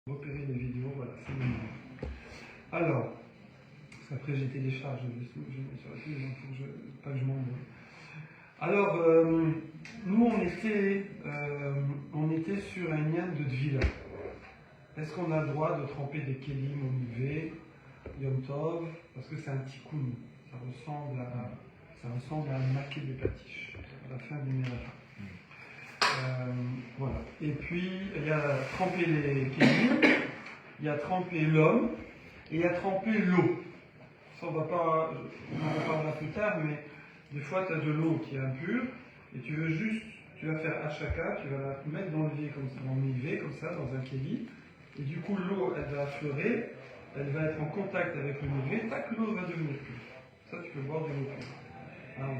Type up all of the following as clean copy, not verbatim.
Repérer les vidéos, voilà, c'est mignon. Alors, parce qu'après j'ai télécharge, je mets sur la télé, donc il faut pas que je m'embrouille. Alors, nous on était sur un lien de Dvila. Est-ce qu'on a le droit de tremper des kelim au Mikvé, Yom Tov, parce que c'est un tikkun, ça ressemble à un maquet des patiches, à la fin du Mirafa. Voilà. Et puis, il y a tremper les kelim, il y a tremper l'homme, et il y a tremper l'eau. Ça, on en reparlera plus tard, mais des fois, tu as de l'eau qui est impure, et tu vas faire achaka, tu vas la mettre dans le mivé, comme ça, dans un kéli, et du coup, l'eau, elle va affleurer, elle va être en contact avec le mivé, tac, l'eau va devenir pure. Ça, tu peux boire de l'eau pure. Alors,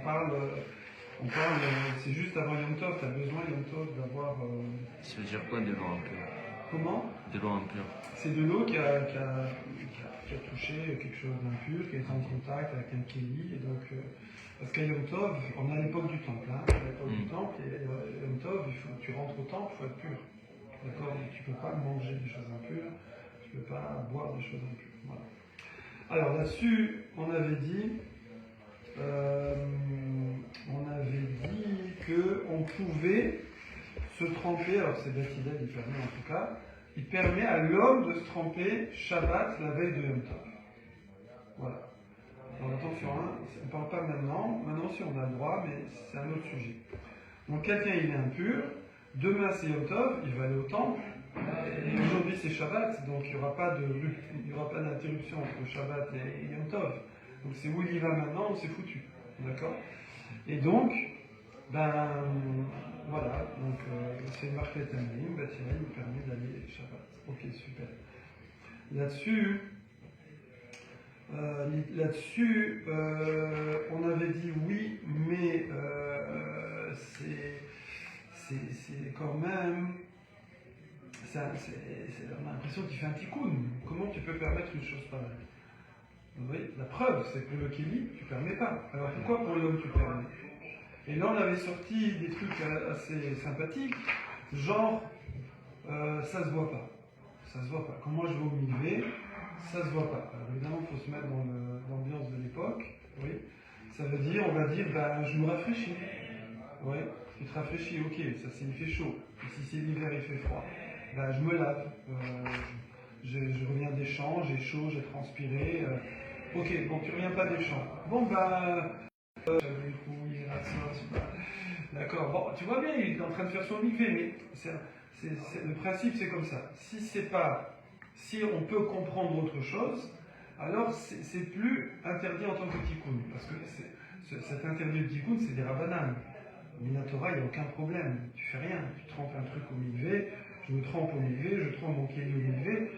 on parle, c'est juste avant Yom Tov, tu as besoin Yom Tov d'avoir. Ça veut dire quoi de l'eau impure? Comment? De l'eau impure. C'est de l'eau qui a touché quelque chose d'impur, qui est en contact avec un kéli, et donc. Parce qu'à Yom Tov, on est à l'époque du temple, hein, à l'époque du temple, et Yom Tov, tu rentres au temple, il faut être pur. D'accord? Tu ne peux pas manger des choses impures, tu ne peux pas boire des choses impures. Voilà. Alors là-dessus, on avait dit qu'on pouvait se tremper, alors c'est Bethilel, il permet en tout cas, il permet à l'homme de se tremper Shabbat la veille de Yom Tov. Voilà. Alors attention, hein, on ne parle pas maintenant si on a le droit, mais c'est un autre sujet. Donc quelqu'un il est impur, demain c'est Yom Tov, il va aller au temple, et aujourd'hui c'est Shabbat, donc il n'y aura pas d'interruption entre Shabbat et Yom Tov. Donc c'est où il y va maintenant ou c'est foutu. D'accord? Et donc, voilà, donc c'est une marque Tamim, Bethilel nous permet d'aller Shabbat. Ok, super. Là-dessus, on avait dit oui, mais c'est quand même. On a l'impression qu'il fait un tikkun. Comment tu peux permettre une chose pareille? Oui, la preuve, c'est que le kéli, tu ne permets pas. Alors pourquoi pour l'homme tu permets? Et là, on avait sorti des trucs assez sympathiques, genre, ça se voit pas. Ça se voit pas. Quand moi je vais au Mikvé, ça se voit pas. Alors évidemment, il faut se mettre dans l'ambiance de l'époque. Oui. Ça veut dire, on va dire, je me rafraîchis. Oui. Tu te rafraîchis, ok, ça c'est il fait chaud. Et si c'est l'hiver, il fait froid. Je me lave. Je reviens des champs, j'ai chaud, j'ai transpiré. Ok, bon, tu reviens pas des champs. Bon, d'accord, bon, tu vois bien, il est en train de faire son mikvé, mais le principe c'est comme ça. Si on peut comprendre autre chose, alors c'est plus interdit en tant que tikkun, parce que cet interdit de tikkun c'est des rabbanan. Mais la Torah, il n'y a aucun problème, tu fais rien, tu trempes un truc au mikvé, je me trempe au mikvé, je trempe mon kéli au mikvé,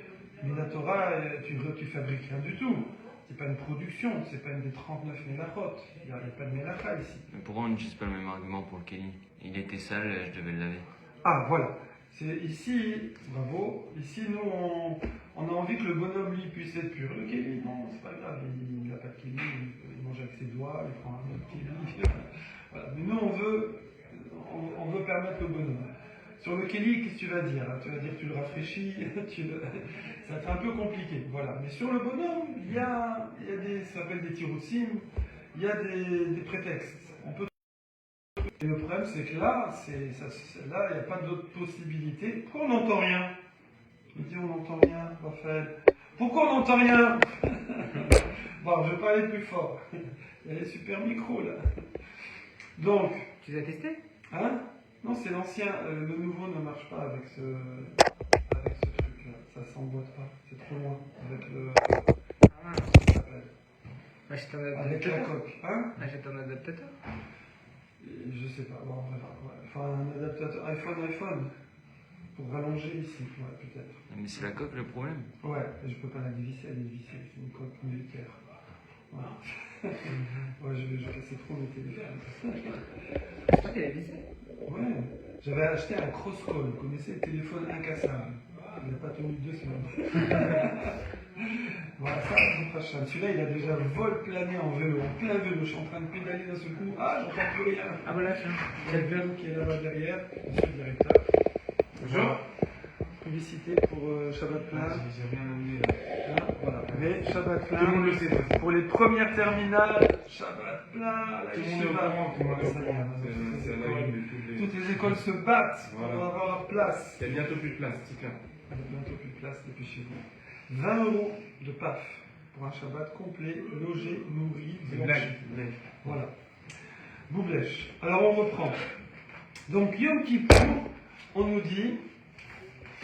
mais la Torah, tu fabriques rien du tout. C'est pas une production, c'est pas une des 39 mélachot. Il n'y a pas de mélacha ici. Mais pourquoi on n'utilise pas le même argument pour le kéli? Il était sale, je devais le laver. Ah, voilà. Ici, bravo, ici nous on a envie que le bonhomme lui puisse être pur. Le kéli, non, c'est pas grave, il n'a pas de kéli, il mange avec ses doigts, il prend un autre kéli. Voilà. Mais nous on veut permettre le bonhomme. Sur le kéli, qu'est-ce que tu vas dire? Tu vas dire que tu le rafraîchis, ça va être un peu compliqué. Voilà. Mais sur le bonhomme, il y a ça s'appelle des tiroutsim, il y a des prétextes. Et le problème, c'est que là, il n'y a pas d'autre possibilité. Pourquoi on n'entend rien? Il dit on n'entend rien, Raphaël. Pourquoi on n'entend rien? Bon, je vais pas aller plus fort. Il y a les super micros là. Donc. Tu l'as testé? Hein? Non, c'est l'ancien. Le nouveau ne marche pas avec ce truc-là. Ça s'emboîte pas. C'est trop loin. Avec le. Ah. Achète un adaptateur. Avec la coque. Hein? Achète un adaptateur. Je sais pas. Bon, on verra. Ouais. Enfin, un adaptateur iPhone. Pour rallonger ici. Ouais, peut-être. Mais c'est la coque le problème? Ouais, je peux pas la dévisser. Elle est vissée. C'est une coque militaire. Voilà. Ouais, je cassais trop mes téléphones. C'est toi qui l'as vissé? Ouais, j'avais acheté un Crosscall, vous connaissez le téléphone incassable. Il n'a pas tenu 2 semaines. Voilà, ça, c'est prochain. Celui-là, il a déjà vol-plané en vélo, en plein vélo. Je suis en train de pédaler d'un seul coup. Ah, j'entends plus rien. Ah voilà, tiens. Il y a le vélo qui est là-bas derrière, monsieur le directeur. Bonjour. publicité pour Shabbat Plein. J'ai rien amené là. Hein, voilà. Mais Shabbat Tout le monde Plein, le sait, ça. pour les premières terminales, Shabbat Plein, la Tout le monde est au yeshiva. courant, tout le monde est au Ça y est, courant. hein, C'est à la une de toutes les. toutes les écoles se battent pour Voilà. avoir leur place. Il y a bientôt plus de place, c'est clair. Il y a bientôt plus de place depuis chez vous. 20 € de PAF pour un Shabbat complet, logé, nourri, C'est blanchi. blague. Voilà. Boublèche. Alors on reprend. Donc Yom Kippour, on nous dit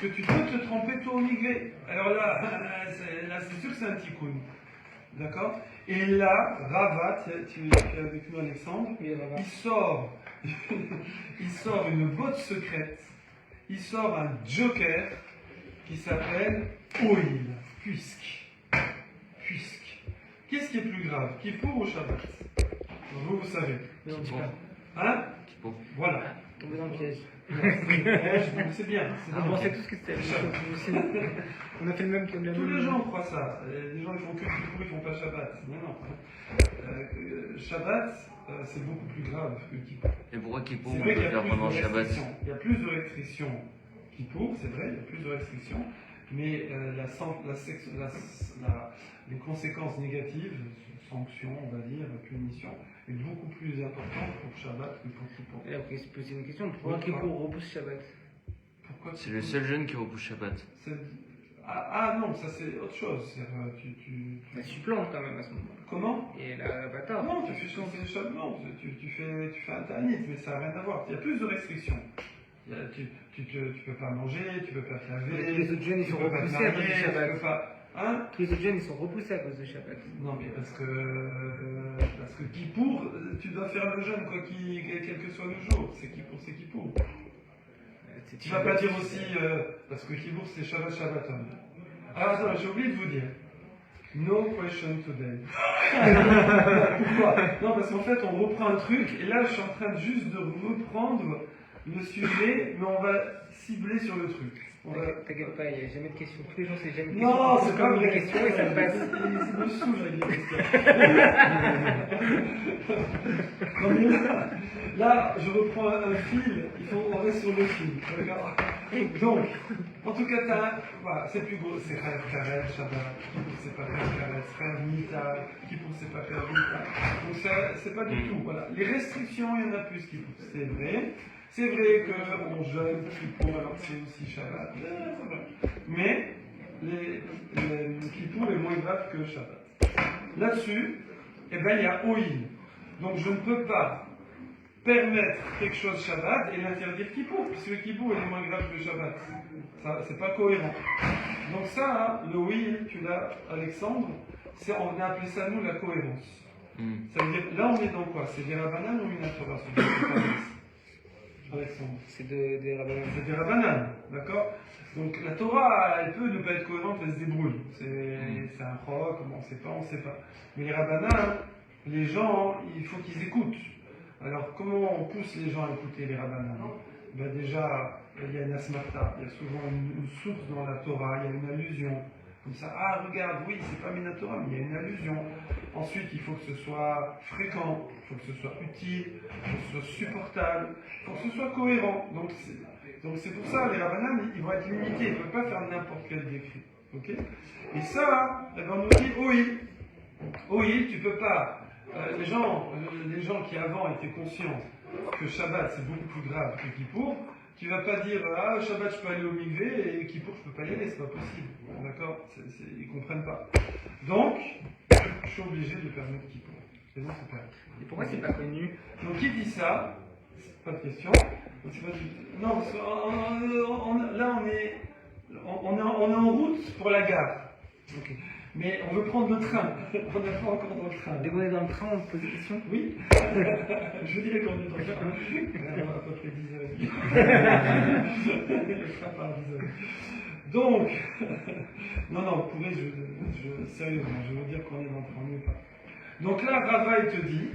que tu peux te tremper toi au mikvé. Alors là, c'est sûr que c'est un tikkun. D'accord? Et là, Rava, tu es avec nous Alexandre, Oui, Rava. il sort une botte secrète, il sort un joker qui s'appelle Oil, puisque. Qu'est-ce qui est plus grave, Kippour ou Shabbat? Vous savez. Mais on dit Bon. pas. Hein? Bon. Voilà. Tomber dans le piège. C'est bien. c'est On bien. pensait tous que c'était la même chose, nous aussi. On a fait le même comme la Tous même. les gens croient ça. Les gens qui font que Kippour, ils font pas Shabbat. Non. Shabbat, c'est beaucoup plus grave que Kippour. Et pourquoi Kippour C'est on vrai peut qu'il y a faire plus pendant de Shabbat? restrictions. Il y a plus de restrictions Kippour, c'est vrai, il y a plus de restrictions. Mais les conséquences négatives, sanctions, on va dire, punitions, est beaucoup plus importante pour Shabbat que pour Kippour. Et après, se poser une question. Pourquoi Pourquoi Kippour repousse Shabbat? Pourquoi C'est le seul jeune qui repousse Shabbat. Non, ça c'est autre chose. Tu Elle supplante quand même à ce moment-là. Comment? Et la bâtard. Non, tu fais un tanit, mais ça n'a rien à voir. Il y a plus de restrictions. Tu peux pas manger, tu peux pas te Mais laver. tous les autres jeunes, ils tu sont peux pas te repoussés à cause marier, du tu Shabbat. peux pas. Hein? Tous les autres jeunes, ils sont repoussés à cause de Shabbat. Non, mais parce que Kippour, tu dois faire le jeûne quel que soit le jour. C'est Kippour. Tu vas pas dire aussi, parce que Kippour c'est Shabbaton. Ah, attends, j'ai oublié de vous dire. No question today. Pourquoi? Non, parce qu'en fait, on reprend un truc, et là, je suis en train juste de reprendre le sujet, mais on va cibler sur le truc. T'inquiète pas, il n'y a jamais de questions. Tous les jours, c'est jamais de Non, questions. c'est pas comme vrai. une question et ça passe. Il me saoule avec les questions. Non, mais là, je reprends un fil, on reste sur le fil. D'accord? Donc, en tout cas, voilà, c'est plus gros, c'est Rêve Karet, Shabbat, Kippour c'est pas Rêve Karet, Rêve Mita, Kippour c'est pas Rêve Mita. Donc, ça, c'est pas du tout. Voilà. Les restrictions, il y en a plus Kippour, c'est vrai. C'est vrai qu'on jeûne Kippour alors que c'est aussi Shabbat. C'est vrai. Mais Kippour est moins grave que Shabbat. Là-dessus, eh ben, il y a Oïl. Donc je ne peux pas permettre quelque chose Shabbat et l'interdire Kippour, puisque Kippour est moins grave que Shabbat. Ça, c'est pas cohérent. Donc ça, le Oïl, tu l'as, Alexandre, on a appelé ça nous la cohérence. Ça veut dire, là on est dans quoi? C'est des Rabbanan ou une Torah? Alexandre. C'est des rabbins. C'est des Rabbanan, d'accord? Donc la Torah, elle peut ne pas être cohérente, elle se débrouille. C'est un roc, on ne sait pas. Mais les Rabbanan, les gens, il faut qu'ils écoutent. Alors comment on pousse les gens à écouter les Rabbanan? Ben déjà, il y a une asmarta, il y a souvent une source dans la Torah, il y a une allusion. Comme ça, ah regarde, oui, c'est pas Minatora, mais il y a une allusion. Ensuite, il faut que ce soit fréquent, il faut que ce soit utile, il faut que ce soit supportable, il faut que ce soit cohérent. Donc c'est pour ça, les Rabbanan, ils vont être limités, ils ne peuvent pas faire n'importe quel décret. Okay? Et ça, eh ben, on nous dit, oui, tu peux pas. Les gens qui avant étaient conscients que Shabbat c'est beaucoup plus grave que Kippour, tu vas pas dire ah Shabbat je peux aller au mikvé et Kippour je peux pas y aller, c'est pas possible. D'accord? Ils comprennent pas. Donc, je suis obligé de permettre Kippour. Et donc c'est permis. Et pourquoi c'est pas connu? Donc qui dit ça? Pas de question. Non, parce que là on est en route pour la gare. Ok. Mais on veut prendre le train. On n'est pas encore dans le train. Dès qu'on est dans le train, on pose des questions? Oui. Je dirais qu'on est dans le train. À peu près 10h30. Le train part à 10h. Donc, non, sérieusement, je veux dire qu'on est dans le train, on n'est pas. Donc là, Rava, il te dit,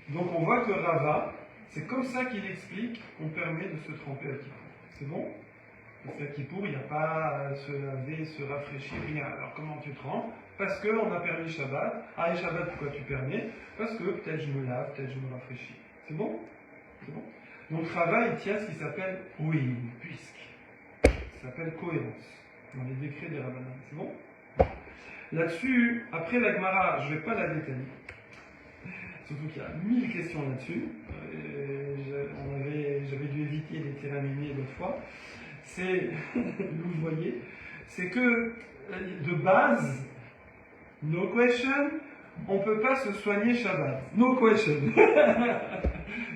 donc on voit que Rava, c'est comme ça qu'il explique qu'on permet de se tremper à Kippour. C'est bon? Parce qu'à Kippour, il n'y a pas à se laver, se rafraîchir, rien. Alors comment tu trempes? Parce qu'on a permis Shabbat. Ah, et Shabbat, pourquoi tu permets? Parce que peut-être je me lave, peut-être je me rafraîchis. C'est bon? C'est bon? Donc Rava, il tient ce qui s'appelle oui, puisque. Ça s'appelle cohérence dans les décrets des Rabbanan. C'est bon? Là-dessus, après la Gemara, je ne vais pas la détailler. Surtout qu'il y a 1000 questions là-dessus. J'avais dû éviter les terrains minés l'autre fois. C'est, vous voyez, c'est que de base, no question, on ne peut pas se soigner Shabbat. No question.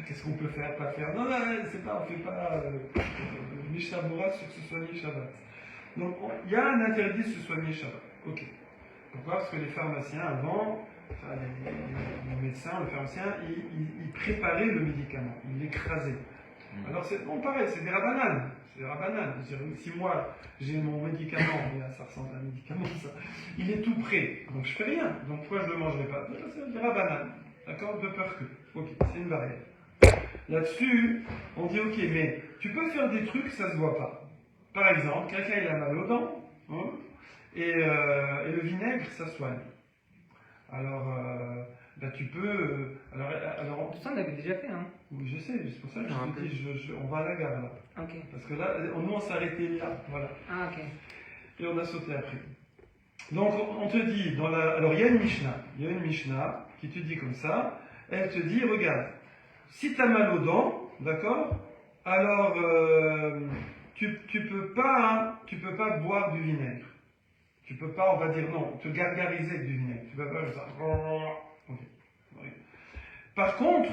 Qu'est-ce qu'on peut faire, pas faire? Non, non, c'est pas, on ne fait pas Mishnah Bora sur se soigner Shabbat. Donc, il y a un interdit de se soigner Shabbat. Ok. Pourquoi? Parce que les pharmaciens avant, enfin, les médecins, le pharmacien, ils préparaient le médicament, ils l'écrasaient. Alors c'est bon, pareil, c'est des rabananes. C'est des rabananes. Si moi j'ai mon médicament, ça ressemble à un médicament, ça, il est tout prêt, donc je fais rien. Donc pourquoi je ne le mangerai pas? C'est des rabananes. D'accord? De peur que. Ok, c'est une barrière. Là-dessus, on dit ok, mais tu peux faire des trucs, ça se voit pas. Par exemple, quelqu'un il a mal aux dents, hein, et le vinaigre, ça soigne. Alors, bah, tu peux. Alors, Tout ça, on avait déjà fait, hein. oui, je sais, c'est pour ça que je te dis, on va à la gare là. Ok. Parce que là, nous on s'est arrêté là, voilà. Ah, ok. Et on a sauté après. Donc, on te dit, alors il y a une Mishnah qui te dit comme ça, elle te dit, regarde, si tu as mal aux dents, d'accord, alors tu peux pas boire du vinaigre. Tu peux pas, on va dire non, te gargariser avec du vinaigre. Tu peux pas faire ça. Ok. Oui. Par contre,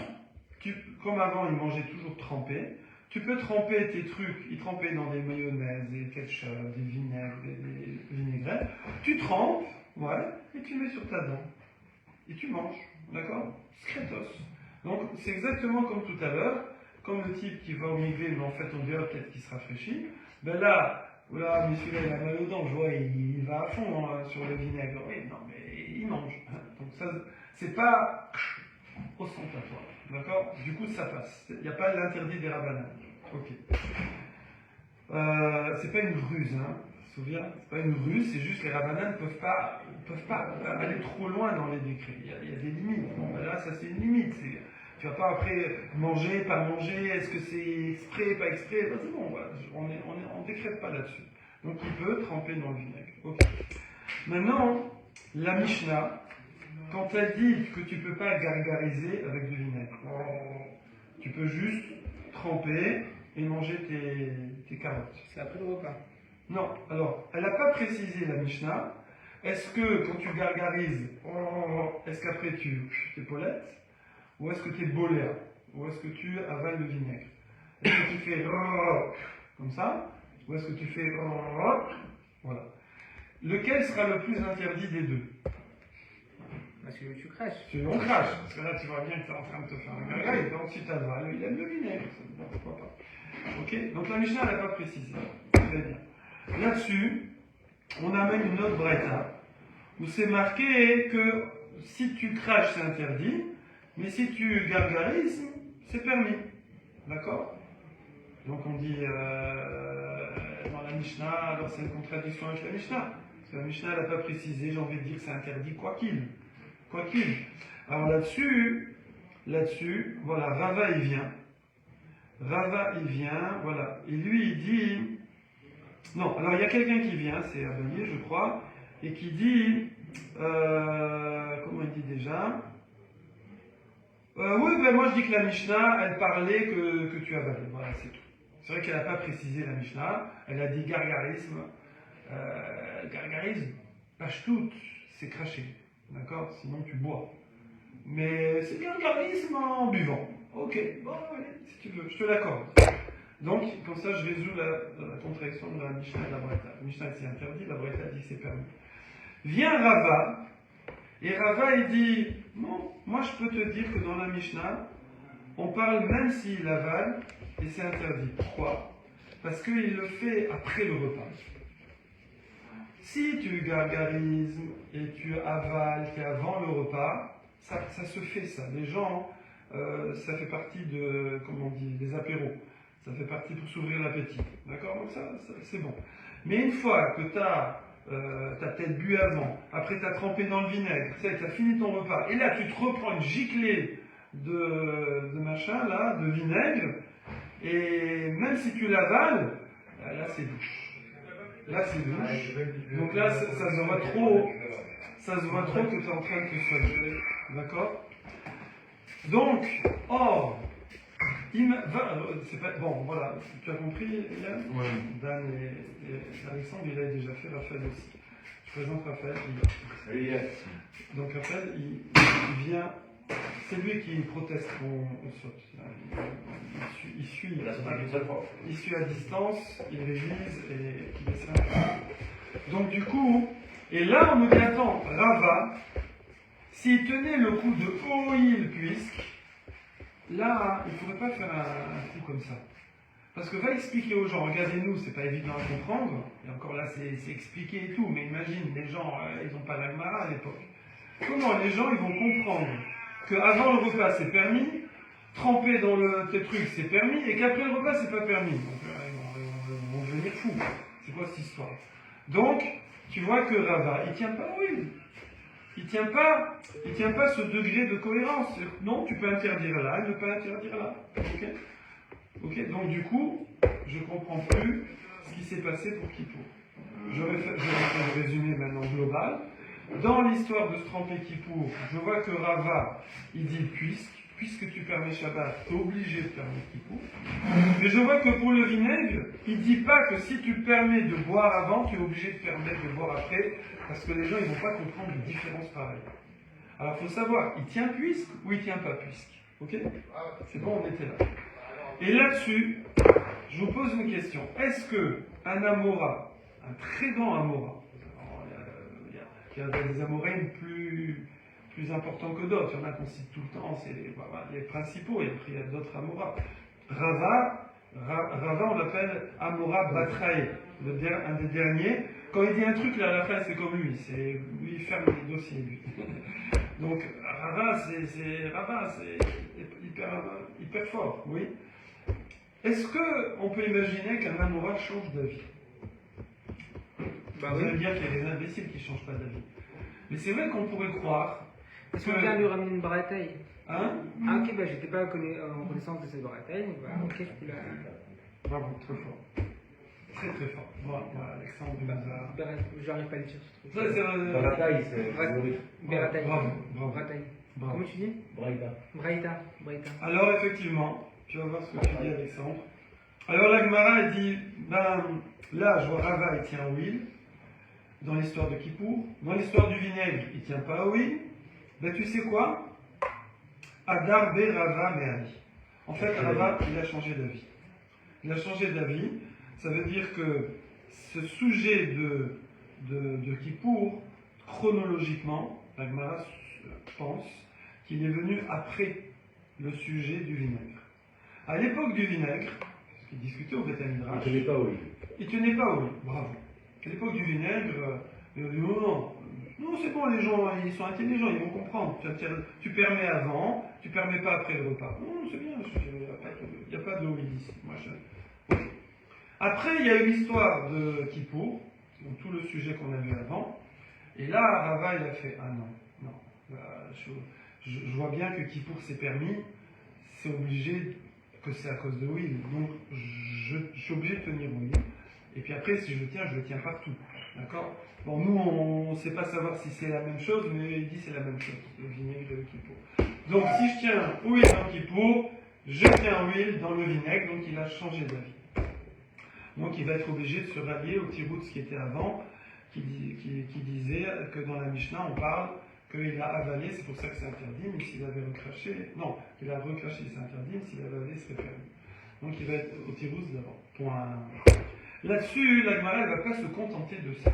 comme avant, ils mangeaient toujours trempé, tu peux tremper tes trucs, ils trempaient dans des mayonnaises, des ketchup, des vinaigres, des vinaigrettes. Tu trempes, ouais, et tu mets sur ta dent. Et tu manges, d'accord? Skretos. Donc, c'est exactement comme tout à l'heure, comme le type qui va au migrer, mais en fait, on verra peut-être qu'il se rafraîchit. Ben là, oula, mais celui-là, il a mal aux dents, je vois, il va à fond hein, sur le vinaigre. Oui, non, mais il mange. Hein. Donc, ça, c'est pas au centre à toi. D'accord? Du coup, ça passe. Il n'y a pas l'interdit des rabbanan. Ok. C'est pas une ruse, hein. Tu te souviens? C'est pas une ruse, c'est juste les rabbanan ne peuvent pas aller trop loin dans les décrets. Il y a des limites. Bon, ben là, ça, c'est une limite. Tu vas pas après manger, pas manger, est-ce que c'est exprès, pas exprès? Ben, c'est bon, voilà. On décrète pas là-dessus. Donc, il peut tremper dans le vinaigre. Ok. Maintenant, la Mishnah, quand elle dit que tu ne peux pas gargariser avec du vinaigre, tu peux juste tremper et manger tes carottes. C'est après le repas. Non, alors, elle n'a pas précisé la Mishnah. Est-ce que quand tu gargarises, est-ce qu'après tu t'épaulettes? Ou est-ce que tu es boléa? Ou est-ce que tu avales le vinaigre? Est-ce que tu fais comme ça? Ou est-ce que tu fais voilà. Lequel sera le plus interdit des deux? Parce que tu craches. On crache, parce que là tu vois bien que tu es en train de te faire un gargarisme, donc si tu avales, il aime le vinaigre, pourquoi pas. Ok, donc la Mishnah n'a pas précisé. Très bien. Là-dessus, on amène une autre braïta, où c'est marqué que si tu craches, c'est interdit, mais si tu gargarises, c'est permis. D'accord? Donc on dit dans la Mishnah, alors c'est une contradiction avec la Mishnah, parce que la Mishnah n'a pas précisé, j'ai envie de dire que c'est interdit quoi qu'il. Alors là-dessus, voilà, Rava il vient, voilà, et lui il dit, non, alors il y a quelqu'un qui vient, c'est Abaye je crois, et qui dit, comment il dit déjà? Oui, ben moi je dis que la Mishnah, elle parlait que tu avalais, voilà, c'est tout. C'est vrai qu'elle n'a pas précisé la Mishnah, elle a dit gargarisme, pashtout, c'est cracher. D'accord? Sinon tu bois. Mais c'est gargarisme en buvant. Ok, bon, allez, si tu veux, je te l'accorde. Donc, comme ça, je résous la contradiction de la Mishnah et de la Braïta. La Mishnah, c'est interdit, la Braïta dit que c'est permis. Vient Rava, et Rava, il dit, non, moi je peux te dire que dans la Mishnah, on parle même s'il avale, et c'est interdit. Pourquoi? Parce qu'il le fait après le repas. Si tu gargarises et tu avales, tu es avant le repas, ça se fait ça. Les gens, ça fait partie de, comment on dit, des apéros. Ça fait partie pour s'ouvrir l'appétit. D'accord? Donc ça c'est bon. Mais une fois que tu as peut-être bu avant, après tu as trempé dans le vinaigre, tu as fini ton repas, et là tu te reprends une giclée de machin, là, de vinaigre, et même si tu l'avales, là c'est louche. là c'est douche. Donc là, ça se voit trop, que tu es en train de te soigner. D'accord? Donc, or, c'est pas, bon, voilà, tu as compris, Yann? Ouais. Dan et Alexandre, il a déjà fait, Raphaël aussi. Je présente Raphaël. Salut Yann. Donc Raphaël, il vient, c'est lui qui proteste qu'on saute. Il suit à distance, il révise et il essaie un peu. Donc du coup, et là on me dit, attends, Rava, s'il tenait le coup de Oil puisque, là, il ne pourrait pas faire un coup comme ça. Parce que va expliquer aux gens, regardez-nous, c'est pas évident à comprendre, et encore là c'est expliqué et tout, mais imagine, les gens, ils n'ont pas la Gemara à l'époque. Comment les gens ils vont comprendre qu'avant le repas c'est permis, tremper dans tes trucs c'est permis, et qu'après le repas c'est pas permis. Donc ils vont devenir fous. C'est quoi cette histoire? Donc, tu vois que Rava, il tient pas, oui. Il tient pas ce degré de cohérence. Non, tu peux interdire là, et ne pas interdire là. Ok, donc du coup, je comprends plus ce qui s'est passé pour Kippour. Je vais faire le résumé maintenant global. Dans l'histoire de se tremper Kippour, je vois que Rava, il dit puisque tu permets Shabbat, tu es obligé de permettre Kippour. Mais je vois que pour le vinaigre, il dit pas que si tu permets de boire avant, tu es obligé de permettre de boire après, parce que les gens ils vont pas comprendre une différence pareille. Alors il faut savoir, il tient puisque ou il tient pas puisque. Ok? C'est bon, on était là. Et là-dessus, je vous pose une question. Est-ce que un Amora, un très grand Amora, il y a des Amoraïnes plus importants que d'autres, il y en a qu'on cite tout le temps, c'est les principaux, et après il y a d'autres Amora. Rava, on l'appelle Amora Batrae, un des derniers. Quand il dit un truc, là, à la fin, c'est comme lui, lui il ferme les dossiers, lui. Donc, Rava, c'est hyper fort, oui. Est-ce qu'on peut imaginer qu'un Amora change d'avis? Vous allez me dire qu'il y a des imbéciles qui ne changent pas d'avis. Mais c'est vrai qu'on pourrait croire. Parce qu'on vient lui ramener une barattaille. Hein? Ah, ok, bah j'étais pas en connaissance de cette barattaille, donc bah, ok, je peux la. Bravo, très fort. Très fort. Voilà, Alexandre Bazar. J'arrive pas à le dire ce truc. Ça, c'est Barattaille, c'est Barattaille. Bravo. Barattaille. Bravo. Comment tu dis? Braïda. Braïta. Alors, effectivement, tu vas voir ce que tu dis, Alexandre. Alors, la Gemara, elle dit là, je vois Rava, il tient Will. Dans l'histoire de Kippour. Dans l'histoire du vinaigre, il tient pas Will. Ben, tu sais quoi? Adar Be Rava Me'ali. En fait, Rava, il a changé d'avis. Il a changé d'avis. Ça veut dire que ce sujet de Kippour, chronologiquement, la Gemara pense qu'il est venu après le sujet du vinaigre. À l'époque du vinaigre, parce qu'il discutait au Beth Midrash, Il ne tenait pas, oui. il tenait pas, oui, bravo. À l'époque du vinaigre, il dit non, c'est bon, les gens, ils sont intelligents, ils vont comprendre. Tu permets avant, tu permets pas après le repas. Non, c'est bien, il n'y a pas de oui ici. Après, il y a eu l'histoire de Kippour, donc tout le sujet qu'on a vu avant. Et là, Rava, il a fait non. Je vois bien que Kippour s'est permis, c'est obligé que c'est à cause de Will. Donc, je suis obligé de tenir Will. Et puis après, si je le tiens partout. D'accord? Bon, nous, on ne sait pas savoir si c'est la même chose, mais il dit c'est la même chose, le vinaigre et le Kippour. Donc, si je tiens Will dans Kippour, je tiens Will dans le vinaigre, donc il a changé d'avis. Donc, il va être obligé de se rallier au Tiroutz qui était avant, qui disait que dans la Mishnah, on parle qu'il a avalé, c'est pour ça que c'est interdit, mais s'il avait recraché, non, il a recraché, c'est interdit, mais s'il avait avalé, c'est permis. Donc, il va être au Tiroutz d'avant. Point. Là-dessus, la Gemara, elle ne va pas se contenter de ça.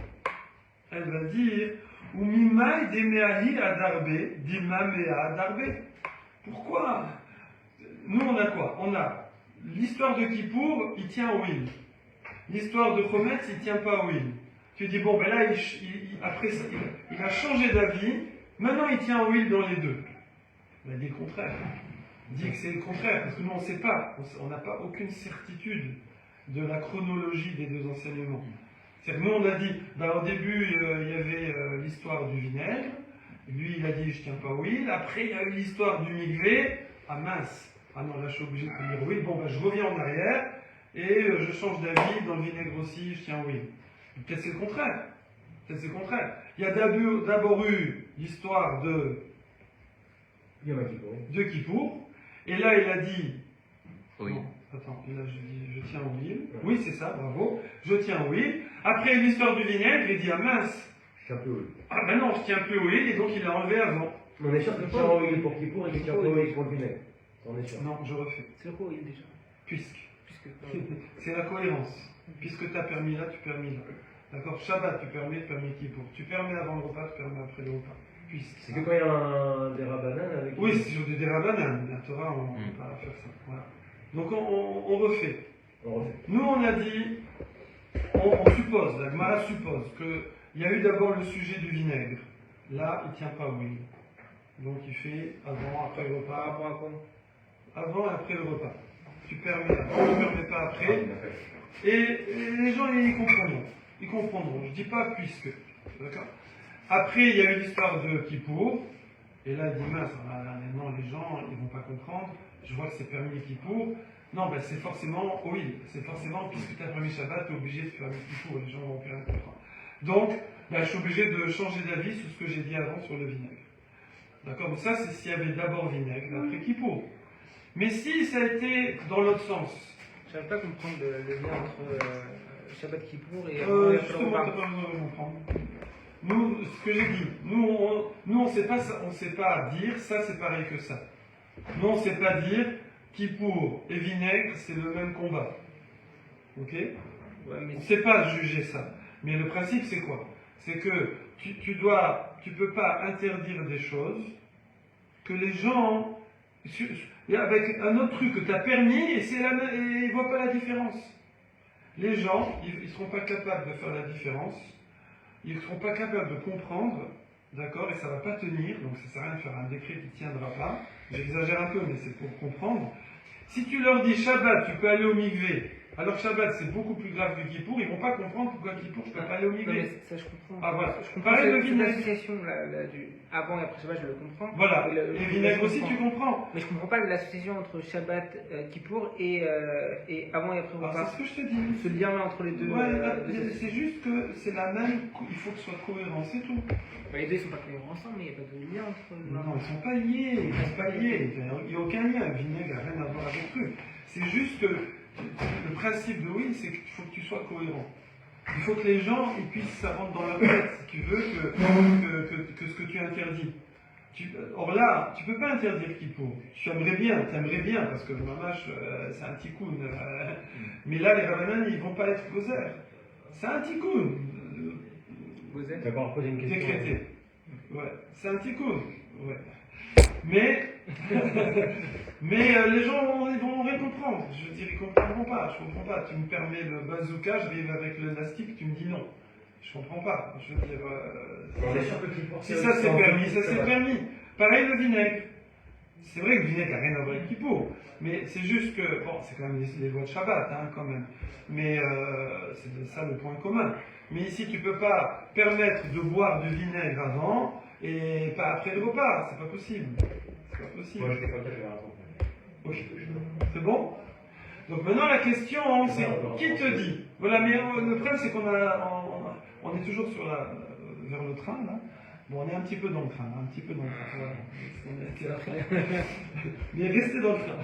Elle va dire Umimai demeahi adarbe, dimamea adarbe. Pourquoi? Nous, on a quoi? On a l'histoire de Kippour, il tient au Will. L'histoire de Chometz, il ne tient pas au Will. Tu dis, bon, ben là, après ça, il a changé d'avis, maintenant il tient au Will dans les deux. Il a dit le contraire. Il dit que c'est le contraire, parce que nous, on ne sait pas. On n'a pas aucune certitude de la chronologie des deux enseignements. C'est-à-dire, nous, on a dit, au début, il y avait l'histoire du vinaigre. Lui, il a dit, je tiens pas au Will. Après, il y a eu l'histoire du migvé. Ah mince. Ah non, là, je suis obligé de tenir au Will. Bon, ben, je reviens en arrière et je change d'avis. Dans le vinaigre aussi, je tiens au Will. Peut-être c'est le contraire. Peut-être c'est le contraire. Il y a d'abord eu l'histoire de Kippour, et là il a dit. Oui. Non, attends, là je tiens au huile. Oui, c'est ça, bravo. Je tiens au huile. Après l'histoire du vinaigre, il dit ah mince. Je tiens plus au huile. Ah ben non, je tiens plus au huile, et donc il l'a enlevé avant. On est sûr qu'il tient au huile pour Kippour et qu'il tient pas au huile pour le vinaigre. On est sûr. Non, je refais. C'est quoi il déjà Puisque. Puisque. C'est la cohérence. Puisque tu as permis là, tu permis là. D'accord? Shabbat, tu permets Kippour. Tu permets avant le repas, tu permets après le repas. Puisque. C'est que quand il y a un des rabananes avec. Oui, c'est sur des rabananes. La Torah, on ne peut pas faire ça. Voilà. Donc on refait. On refait. Nous, on a dit, on suppose, la Gemara suppose qu'il y a eu d'abord le sujet du vinaigre. Là, il ne tient pas au huile. Donc il fait avant, après le Par repas. rapport à quoi Avant et après le repas. Tu permets avant, tu ne permets pas après. Et les gens, ils comprendront. Ils comprendront. Je ne dis pas puisque. D'accord? Après, il y a eu l'histoire de Kippour. Et là, il dit, mince, maintenant les gens, ils ne vont pas comprendre. Je vois que c'est permis Kippour. Non, ben c'est forcément, oui, c'est forcément, puisque tu as permis Shabbat, tu es obligé de permettre Kippour. Les gens vont plus rien comprendre. Donc, ben, je suis obligé de changer d'avis sur ce que j'ai dit avant sur le vinaigre. D'accord? Donc ça, c'est s'il y avait d'abord vinaigre, après Kippour. Mais si ça a été dans l'autre sens, Je n'arrive pas à comprendre le lien entre Shabbat Kippour et après le justement, repas. t'as pas besoin de comprendre. Nous, ce que j'ai dit, nous on sait pas, on sait pas dire ça c'est pareil que ça. Nous on sait pas dire Kippour et vinaigre c'est le même combat. Ok? Ouais, mais On ne sait pas juger ça. Mais le principe c'est quoi? C'est que tu peux pas interdire des choses que les gens, avec un autre truc que tu as permis et ils ne voient pas la différence. Les gens, ils ne seront pas capables de faire la différence. Ils ne seront pas capables de comprendre, d'accord, et ça ne va pas tenir, donc ça ne sert à rien de faire un décret qui ne tiendra pas. J'exagère un peu, mais c'est pour comprendre. Si tu leur dis Shabbat, tu peux aller au mikvé, alors que Shabbat c'est beaucoup plus grave que Kippour, ils ne vont pas comprendre pourquoi Kippour tu ne peux pas aller au Non, mikvé. mais ça je comprends. Ah voilà. Je comprends Pareil le cette vinaigre. association là, du avant et après Shabbat, je le comprends. Voilà. Et Et vinaigre aussi, tu comprends. Mais je comprends pas l'association entre Shabbat, Kippour et avant et après Alors repas. c'est ce que je te dis. Ce lien là entre les deux. Ouais, deux c'est juste que c'est la même, il faut que ce soit cohérent, c'est tout. Bah, les deux ils sont pas cohérents ensemble, mais il n'y a pas de lien entre. Non, ils sont pas liés, ils sont pas liés. Il n'y a aucun lien, le vinaigre n'a rien à voir avec eux. C'est juste que le principe de oui, c'est qu'il faut que tu sois cohérent. Il faut que les gens ils puissent ça rentre dans leur tête, si tu veux, que ce que tu interdis. Or là, tu peux pas interdire Kippour. Tu aimerais bien, parce que le mamash, c'est un tikkun. Mais là, les rabbanan, ils vont pas être gozer. C'est un tikkun. Vous êtes D'accord, poser une question. Décrété. Ouais, c'est un tikkun. Ouais. Mais, les gens, ils vont rien comprendre. Je veux dire, ils comprendront pas. Je comprends pas. Tu me permets le bazooka, je vais avec le elastique, tu me dis non. Je comprends pas. Je veux dire, On est sûr que Kippour, si ça c'est permis, ça c'est permis. Pareil le vinaigre. C'est vrai que le vinaigre n'a rien à voir avec Kippour. Mais c'est juste que, bon, c'est quand même les lois de Shabbat, hein, quand même. Mais c'est ça le point commun. Mais ici, tu peux pas permettre de boire du vinaigre avant et pas après le repas. C'est pas possible. C'est pas possible. Moi, je sais pas, je vais attendre. Ok. C'est bon? Donc maintenant la question c'est qui te dit? Voilà, mais le problème c'est on est toujours vers le train là. Bon, on est un petit peu dans le train, un petit peu dans le train. Voilà. Mais restez dans le train.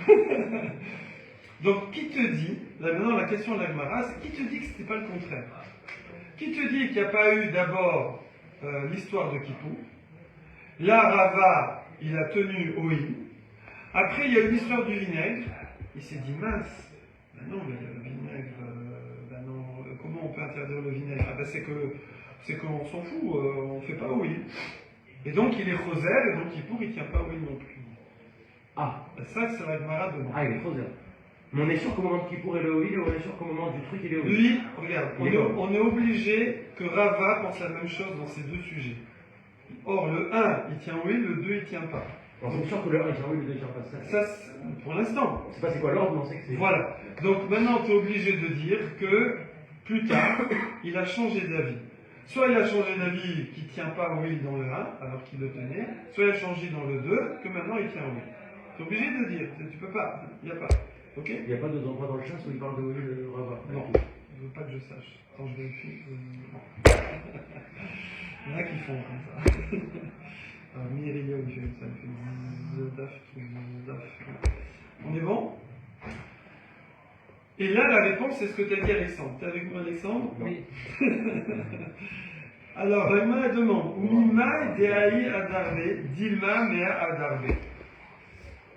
Donc qui te dit? Là maintenant la question de la Gemara, c'est qui te dit que c'était pas le contraire? Qui te dit qu'il n'y a pas eu d'abord l'histoire de Kippour? Là Rava il a tenu Oïm. Après, il y a eu l'histoire du vinaigre. Il s'est dit, mince, ben non, mais le vinaigre, ben non, comment on peut interdire le vinaigre? Ah ben c'est qu'on s'en fout, on ne fait pas oui. Et donc, il est choser, et donc il tient pas oui non plus. Ah, Ben ça, c'est la Gemara de il est choser. Mais on est sûr qu'au moment de Kippour, il est au huile, et on est sûr qu'au moment du truc, il est au huile. Lui, regarde, on est obligé que Rava pense la même chose dans ces deux sujets. Or, le 1, il tient oui, le 2, il tient pas. On est sûr que le 1 tient au huile, le 2 tient pas ça. Ça, pour l'instant. On sait pas c'est quoi l'ordre, mais on sait que c'est. Voilà. Donc maintenant, tu es obligé de dire que plus tard, il a changé d'avis. Soit il a changé d'avis qui ne tient pas au huile dans le 1, alors qu'il le tenait, soit il a changé dans le 2, que maintenant il tient au huile. Tu es obligé de dire, tu peux pas, il n'y a pas. Ok? Il n'y a pas deux endroits dans le chasse où il parle de huile, Rava. Non. Je veux pas que je sache. Attends, je vérifie. Non. Il y en a qui font comme ça. Alors, Myriam, il fait comme ça. Il fait daf. On est bon? Et là, la réponse, c'est ce que tu as dit, Alexandre. Tu es avec moi, Alexandre? Oui. Alors, Rema demande Umima deaï adarbe, dilma mea adarbe.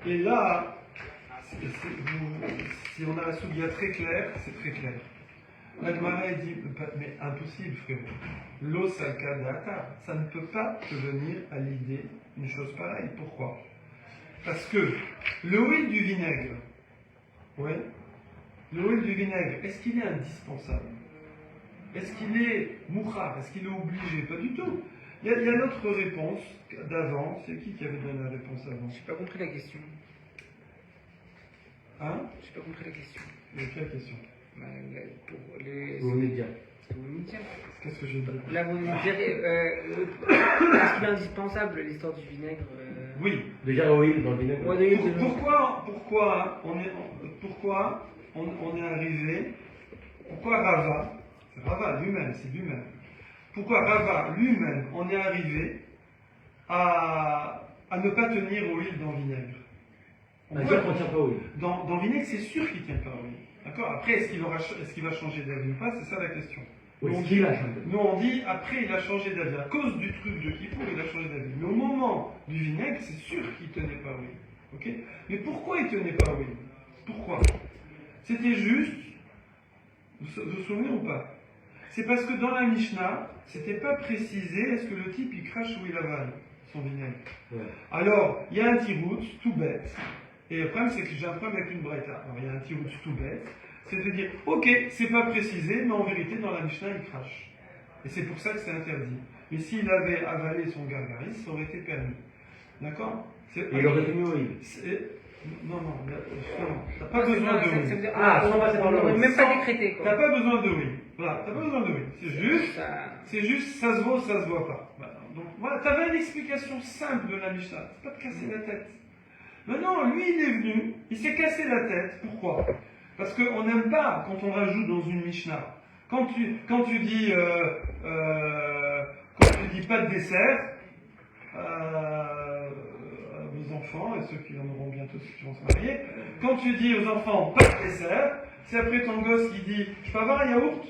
Et là, si on a la soudia très claire, c'est très clair. La Gemara dit mais impossible, frérot. L'eau salka data, ça ne peut pas te venir à l'idée une chose pareille. Pourquoi? Parce que le huile du vinaigre, ouais, le huile du vinaigre, est-ce qu'il est indispensable? Est-ce qu'il est mouchar? Est-ce qu'il est obligé? Pas du tout. Il y a notre réponse d'avant. C'est qui avait donné la réponse avant? J'ai pas compris la question. Hein? J'ai pas compris la question. Quelle question? Bah, pour les. Vous venez de dire. Ce que vous venez de dire. Qu'est-ce que je dis? Là, vous venez de dire. Est-ce qu'il est indispensable l'histoire du vinaigre Oui. Déjà au huile dans le vinaigre. Ouais, d'ailleurs, c'est- Pourquoi on est arrivé? Pourquoi Rava? C'est Rava lui-même, c'est lui-même. Pourquoi Rava lui-même on est arrivé à ne pas tenir au huile dans le vinaigre? On dire qu'on tient pas au huile. Dans le vinaigre, c'est sûr qu'il ne tient pas au huile. D'accord? Après, est-ce qu'il va changer d'avis ou pas? C'est ça la question. Oui, Nous, on c'est dit, qu'il a changé. nous, on dit, après, il a changé d'avis. À cause du truc de Kippour, il a changé d'avis. Mais au moment du vinaigre, c'est sûr qu'il ne tenait pas au huile. Ok? Mais pourquoi il ne tenait pas au huile? Pourquoi? C'était juste, vous vous souvenez ou pas? C'est parce que dans la Mishnah, c'était pas précisé est-ce que le type il crache ou il avale son vinaigre. Ouais. Alors, il y a un tirout tout bête. Et le problème, c'est que j'ai un problème avec une braïta. Alors, il y a un tirout tout bête. C'est de dire, ok, c'est pas précisé, mais en vérité, dans la Mishnah, il crache. Et c'est pour ça que c'est interdit. Mais s'il avait avalé son gargaris, ça aurait été permis. D'accord? Et il aurait tenu au huile. Non, justement, t'as pas besoin de Ça veut oui. dire, Ah, sans passer par le on n'est huile. même pas décrété, T'as quoi. pas besoin de oui. Voilà, t'as pas besoin de oui. Ça- C'est juste, ça se voit ou ça se voit pas. Voilà. Donc voilà, t'avais une explication simple de la Mishnah. C'est pas de casser la tête. Maintenant, lui, il est venu, il s'est cassé la tête. Pourquoi? Parce qu'on n'aime pas quand on rajoute dans une Mishnah. Quand tu dis pas de dessert, aux enfants, et ceux qui en auront bientôt, ceux qui vont se marier, quand tu dis aux enfants pas de dessert, c'est après ton gosse qui dit je peux avoir un yaourt?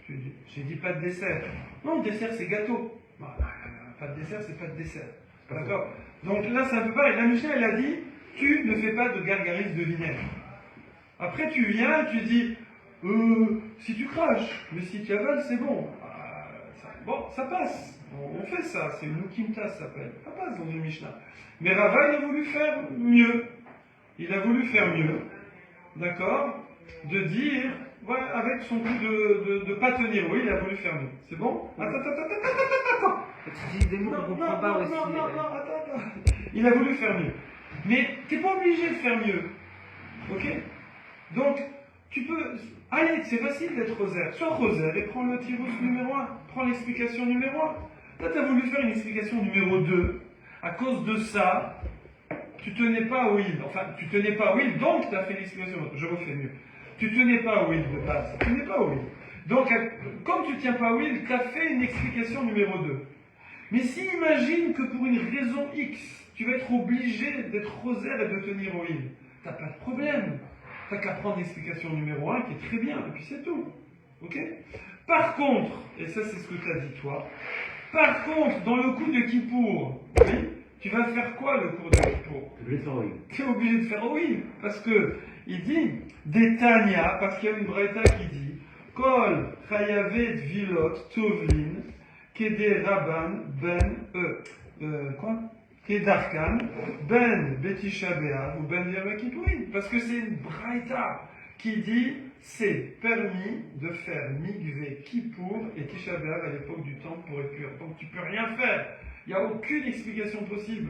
J'ai dit pas de dessert. Non, dessert c'est gâteau. Non, pas de dessert, c'est pas de dessert. D'accord? Donc là, c'est un peu pareil. La Mishnah, elle a dit tu ne fais pas de gargaris de vinaigre. Après, tu viens, tu dis si tu craches, mais si tu avales, c'est bon. Bon, ça passe. On fait ça. C'est une Ukimta, ça s'appelle. Ça passe dans une Mishnah. Mais Rava, il a voulu faire mieux. Il a voulu faire mieux. D'accord? De dire, ouais, avec son coup de pas tenir, oui, il a voulu faire mieux. C'est bon? Attends. Tu dis des mots qu'on comprend pas aussi. Attends. Il a voulu faire mieux. Mais t'es pas obligé de faire mieux. Ok? Donc, tu peux. Allez, c'est facile d'être rosaire. Sois rosaire et prends le tirus numéro 1. Prends l'explication numéro 1. Là, t'as voulu faire une explication numéro 2. À cause de ça, tu tenais pas au huile. Enfin, tu tenais pas au huile, donc tu as fait l'explication. Je refais mieux. Tu tenais pas au huile de base. Tu tenais pas au huile. Donc, comme tu tiens pas au huile, tu as fait une explication numéro 2. Mais si imagine que pour une raison X, tu vas être obligé d'être rosaire et de tenir au huile, t'as pas de problème. T'as qu'à prendre l'explication numéro 1 qui est très bien, et puis c'est tout. Ok? Par contre, et ça c'est ce que tu as dit toi, par contre, dans le coup de Kippour, oui, tu vas faire quoi le cours de Kippour? Je vais faire au huile. Tu es obligé de faire oui, parce que il dit des Tanya, parce qu'il y a une braïta qui dit Kol chayavet vilot tovlin kede rabban ben quoi? Kedarkan ben betisha be'av ou ben Yom Kippourim, parce que c'est une braïta qui dit c'est permis de faire migvé Kippour et Tisha B'Av à l'époque du temple pour être pur. Donc tu peux rien faire. Il n'y a aucune explication possible.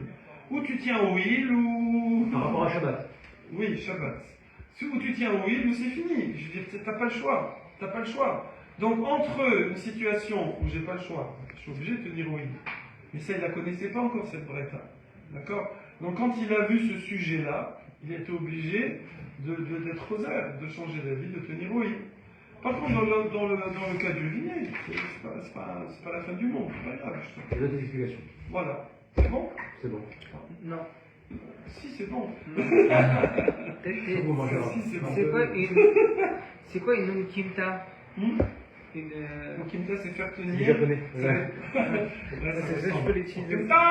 Ou tu tiens au huile ou... Par rapport à Shabbat. Oui, Shabbat. Ou tu tiens au huile ou c'est fini. Je veux dire, t'as pas le choix. T'as pas le choix. Donc entre une situation où j'ai pas le choix, je suis obligé de tenir au huile. Mais ça, il la connaissait pas encore cette braïta. D'accord? Donc quand il a vu ce sujet-là, il était obligé d'être rosaire, de changer d'avis, de tenir oui. Par contre, dans le cas du vinaigre, c'est pas la fin du monde, c'est pas grave. Je donne des explications. Voilà. C'est bon? C'est bon. Non. Si, c'est bon. Vous mangez Si, c'est bon. C'est quoi une Kimta? Hmm? Une. Le kimta, c'est faire Les tenir. japonais. Ça Ouais. va être- C'est ça, je peux l'utiliser. Kimta!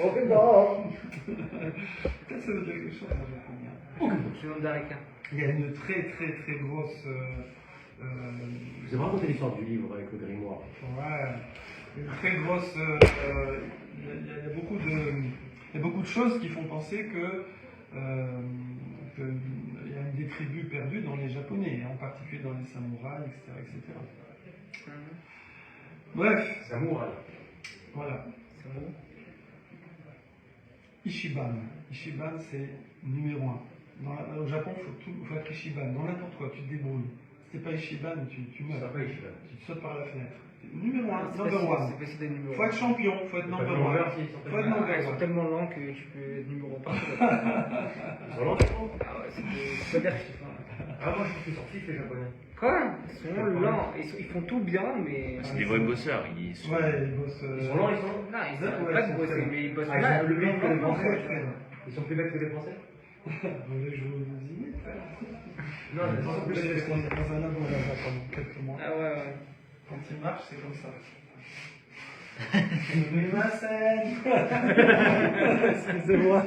Oh, non. Peut-être ça veut dire quelque chose en japonais. Je demande d'Arika. Il y a une très grosse. Je vous ai raconté l'histoire du livre avec le grimoire. Ouais, une très grosse. Il y a beaucoup de choses qui font penser que. Il y a des tribus perdues dans les Japonais, en particulier dans les samouraïs, etc. Bref, Samouraï. voilà. C'est bon. Ishiban. Ishiban, c'est numéro 1. Au Japon, il faut être Ishiban. Dans n'importe quoi, tu te débrouilles. Si t'es pas Ishiban, tu meurs. Ça va, Ishiban. Tu te sautes par la fenêtre. Numéro 1, C'est number facile, 1. c'est facile d'être numéro Faut être champion, faut être number 1. Faut être Ils number sont 1. tellement lents que tu peux être numéro pas. Vraiment, Ah ouais, c'est pas dire que Ah, moi, je suis sorti, les japonais. Quoi? Ils sont lents. Ils font tout bien, mais. C'est des vrais bosseurs. Ils sont... Ouais, ils bossent. Ils sont lents, ils sont. Non, ils Ouais, sont ouais, pas ils sont de bosser, très mais ils bossent Ah, ils mal. sont plus bêtes que les Non, Français. très bien. Ils sont plus bêtes que les Français. Vous voulez que je vous imite? Non, ils sont plus J'ai bêtes que les resté Français. dans un labo là-bas pendant quelques mois. Ah ouais, ouais. Quand il marche, c'est comme ça. Mais ma scène. Excusez-moi.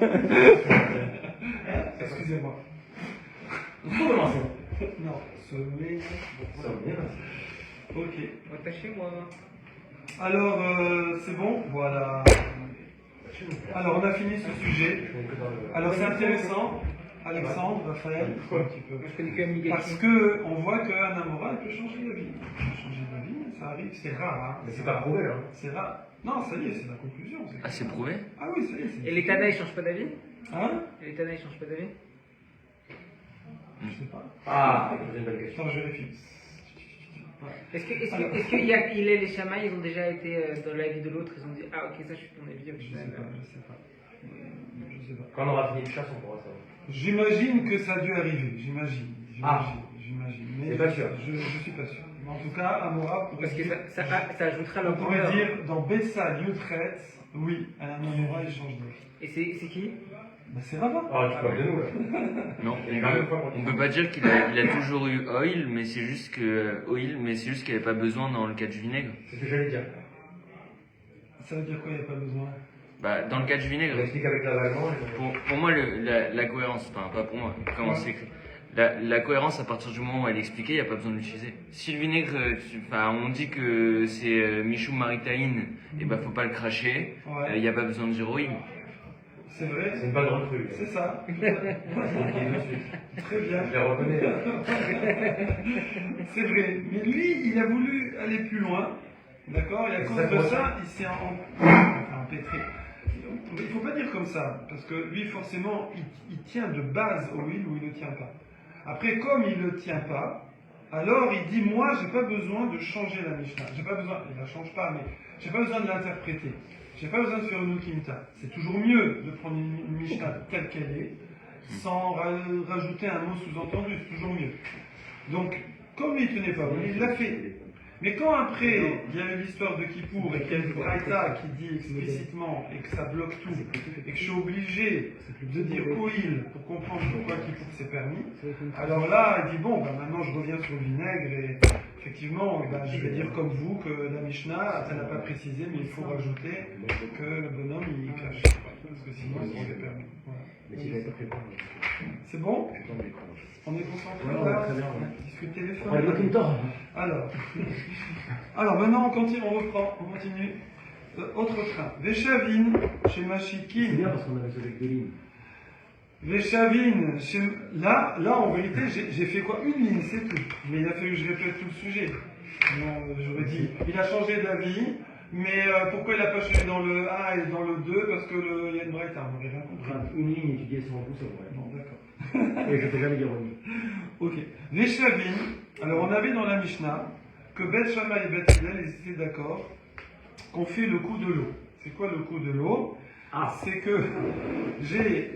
Excusez-moi. Faut commencer. Non, semer. Ça va bien. Ok. Va chez moi. Alors, c'est bon? Voilà. Alors, on a fini ce sujet. Alors, c'est intéressant. Alexandre, Raphaël, un petit peu. Moi, je connais que Migaki. Parce que on voit qu'un amoureux peut changer la vie. Changer la vie, ça arrive, c'est rare. Hein. Mais c'est pas prouvé, là. C'est rare. Non, ça y est, c'est la conclusion. Ah, c'est prouvé? Ah oui, ça y est. c'est- Et les Tana, ils changent pas d'avis? Hein? Et les Tana, ils changent pas d'avis? Je sais pas. Ah, c'est une belle question. Attends, je vérifie. Est-ce qu'il y a il et les Shamaï, ils ont déjà été dans la vie de l'autre, ils ont dit ah ok ça je suis ton avis, Je sais pas, je sais pas. Je sais pas. Quand on aura fini le chasse, on pourra savoir. J'imagine que ça a dû arriver. J'imagine. Ah. J'imagine. Mais C'est pas sûr. Je suis pas sûr. Mais en tout cas, Amora pourrait Parce que dire. ça ajoutera On leur pourrait couleur. dire dans Bessa Liutret, oui, un Amora il change d'âge. Et c'est qui? Bah, c'est Rava. Ah, tu parles de nous, là. Non, on peut pas dire qu'il a toujours eu oil, mais c'est juste que qu'il n'y avait pas besoin dans le cas du vinaigre. C'est ce que j'allais dire. Ça veut dire quoi, il n'y a pas besoin? Bah, dans le cas du vinaigre, On explique avec l'avalement. pour moi, la cohérence, enfin pas pour moi, comment c'est écrit. La cohérence, à partir du moment où elle est expliquée, il n'y a pas besoin de l'utiliser. Si le vinaigre, on dit que c'est Michou Maritaïne, et bah faut pas le cracher, Ouais. il n'y a pas besoin de dire oil. C'est vrai? C'est une bonne recrue. C'est ça. Ok, de suite. Très bien. Je la reconnais. C'est vrai. Mais lui, il a voulu aller plus loin. D'accord? Et à Et cause ça de commence ça, il s'est empêtré. Il ne faut pas dire comme ça. Parce que lui, forcément, il tient de base au huile ou il ne le tient pas. Après, comme il ne le tient pas, alors il dit moi, j'ai pas besoin de changer la Mishnah. J'ai pas besoin, il la change pas, mais j'ai pas besoin de l'interpréter. J'ai pas besoin de faire une Ukimta. C'est toujours mieux de prendre une Mishnah telle qu'elle est, sans rajouter un mot sous-entendu, c'est toujours mieux. Donc, comme lui, il tenait pas, il l'a fait. Mais quand après, il y a eu l'histoire de Kippour et qu'il y a une Braïta qui dit explicitement et que ça bloque tout, et que je suis obligé de dire Koïl pour comprendre pourquoi Kippour s'est permis, alors là, il dit bon, ben maintenant je reviens sur le vinaigre et effectivement, ben, je vais dire comme vous que la Mishnah, ça n'a pas précisé, mais il faut rajouter que le bonhomme il cache. Parce que sinon, il s'est permis. Voilà. Mais si j'avais pas préparé. C'est bon? On est concentré Ouais, là? très bien, ouais. Discuter téléphone. On va le temps. Alors maintenant on continue, on reprend, on continue. Autre train. Veshavin chez C'est Machikin. bien parce qu'on avait ce avec deux lignes. Veshavin chez. Là en vérité, j'ai fait quoi? Une ligne, c'est tout. Mais il a fallu que je répète tout le sujet. Sinon, j'aurais dit. Il a changé d'avis, mais pourquoi il n'a pas changé dans le 1 et dans le 2? Parce qu'il y a une braïta, on n'aurait rien compris. Une ligne étudiée sans vous, ça pourrait. Bon, d'accord. Et je ne fais jamais d'ironie. Ok. Veshavin, alors on avait dans la Mishnah que Bet Shammai et Bet Hillel, ils étaient d'accord qu'on fait le coup de l'eau. C'est quoi le coup de l'eau? Ah. C'est que j'ai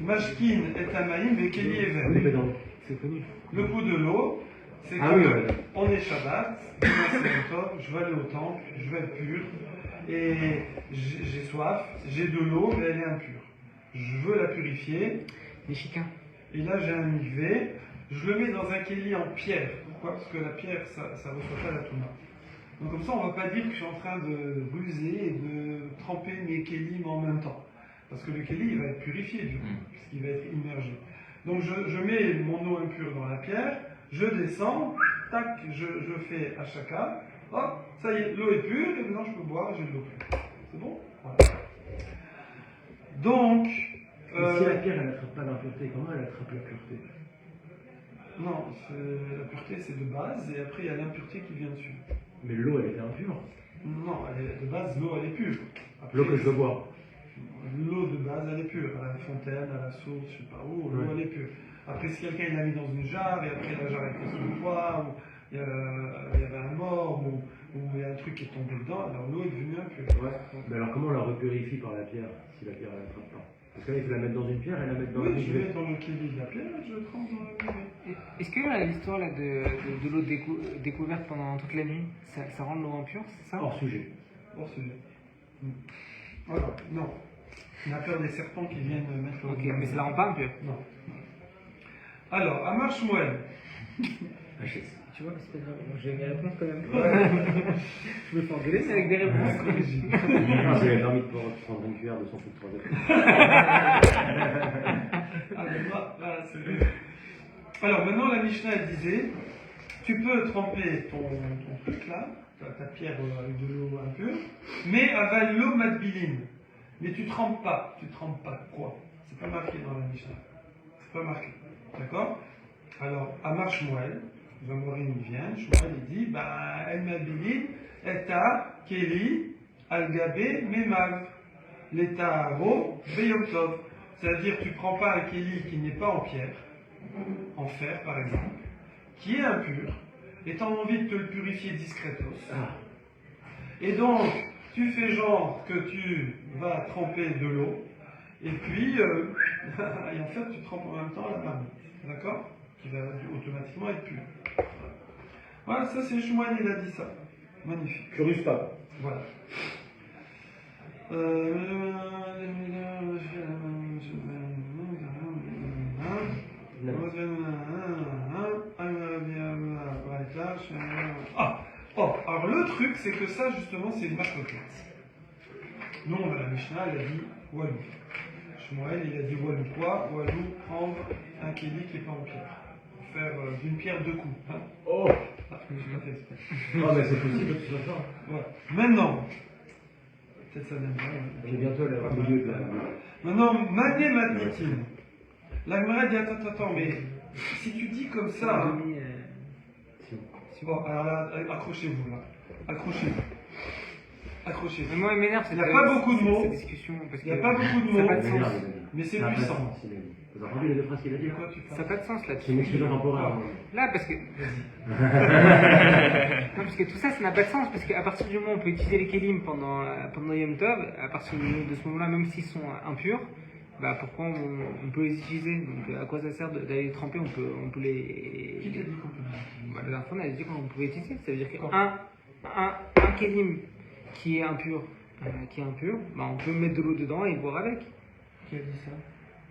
Mashkin et Tamaïm et Keli et On est Ver. dans. C'est connu. Le coup de l'eau, C'est Ah que oui, ouais. on est Shabbat, demain c'est le top, je vais aller au temple, je vais être pur, et j'ai soif, j'ai de l'eau, mais elle est impure. Je veux la purifier, Mexicain. et là j'ai un mikvé, je le mets dans un kéli en pierre. Pourquoi? Parce que la pierre, ça ne reçoit pas la touma. Donc comme ça, on ne va pas dire que je suis en train de ruser et de tremper mes kélim en même temps. Parce que le kéli, il va être purifié du coup, puisqu'il va être immergé. Donc je mets mon eau impure dans la pierre, je descends, tac, je fais Hashaka, hop, ça y est, l'eau est pure, et maintenant je peux boire, j'ai de l'eau pure. C'est bon? Voilà. Donc... Et si la pierre, elle n'attrape pas l'impureté, comment elle attrape la pureté? Non, la pureté c'est de base, et après il y a l'impureté qui vient dessus. Mais l'eau, elle était impure. Non, de base, l'eau elle est pure. Après, L'eau que je veux boire. l'eau de base elle est pure, à la fontaine, à la source, je sais pas où, l'eau elle est pure. Après, si quelqu'un il l'a mis dans une jarre, et après la jarre était sous le poids, ou il y avait un mort, ou il y a un truc qui est tombé dedans, alors l'eau est devenue impure. Ouais. Mais alors comment on la repurifie par la pierre, si la pierre, elle n'attrape pas? Parce que là, il faut la mettre dans une pierre et la mettre dans Oui, une je vais dans le kéli de la pierre, je trempe dans la pierre. Est-ce que l'histoire là, de l'eau découverte pendant toute la nuit, ça rend l'eau impure, c'est ça? hors sujet. Hors sujet. Voilà, non. On a peur des serpents qui viennent mettre l'eau. Ok, mais ça la rend pas impure. Non. Alors, Amar Shmuel. Tu vois, c'est pas grave. J'ai mes réponses quand même. Je me fais engueuler, mais avec des réponses. Non, c'est elle a permis de prendre une cuillère de son fou de troisième. Ah, mais moi, voilà, c'est vrai. Alors, maintenant, la Mishnah, elle disait, tu peux tremper ton truc là, ta pierre avec de l'eau impure, mais avec l'eau matbiline. Mais tu trempes pas. Tu trempes pas quoi? C'est pas marqué dans la Mishnah. C'est pas marqué. D'accord? Alors, Amar Shmuel, Zamorim il vient, Shmuel il dit, El matbiline, eta, keli, al-gabé, memav, l'état ro, beyotov. C'est-à-dire, tu prends pas un keli qui n'est pas en pierre, en fer par exemple, qui est impur, et tu as envie de te le purifier discretos. Et donc, tu fais genre que tu vas tremper de l'eau, et puis, et en fait, tu trempes en même temps la marmite, d'accord? Qui va automatiquement être pure. Voilà, ça c'est Shmuel, il a dit ça. Magnifique. Je ruse pas. Voilà. Alors le truc, c'est que ça, justement, c'est une marque Nous, on a la Mishnah, elle a dit Walou. Shmuel, il a dit Walou quoi? Walou, prendre un kéli qui n'est pas en pierre. Faire d'une pierre deux coups. Hein? Oh! Ah, je l'ai pas fait exprès. Non, mais c'est possible que ce soit ça. Voilà. Maintenant, peut-être ça donne bien. On est bientôt là, au milieu de la. Maintenant, Mané Matnitin. La Gemara dit attends, mais si tu dis comme ça. Hein, bon, alors là, accrochez-vous là. Accrochez-vous. Accrochez-vous. Mais moi, il m'énerve Il n'y a pas beaucoup de mots. cette discussion. Parce Il n'y a que pas beaucoup de ça n'a mots. pas de sens. Mais c'est Ça n'a pas de puissant. sens, il a dit. Vous avez entendu les deux phrases qu'il a dit? De quoi tu Ça n'a parles? pas de sens C'est là-dessus. une expression temporaire. Là, parce que. Non, parce que tout ça, ça n'a pas de sens, parce qu'à partir du moment où on peut utiliser les kelim pendant Yom Tov, à partir de ce moment-là, même s'ils sont impurs, bah pourquoi on peut les utiliser? Donc à quoi ça sert d'aller les tremper? On peut les. Qui t'a dit qu'on peut les Bah, la dernière fois, on avait dit qu'on pouvait utiliser. Ça veut dire Quand qu'un kelim qui est impur, bah, on peut mettre de l'eau dedans et boire avec. Qui a dit ça?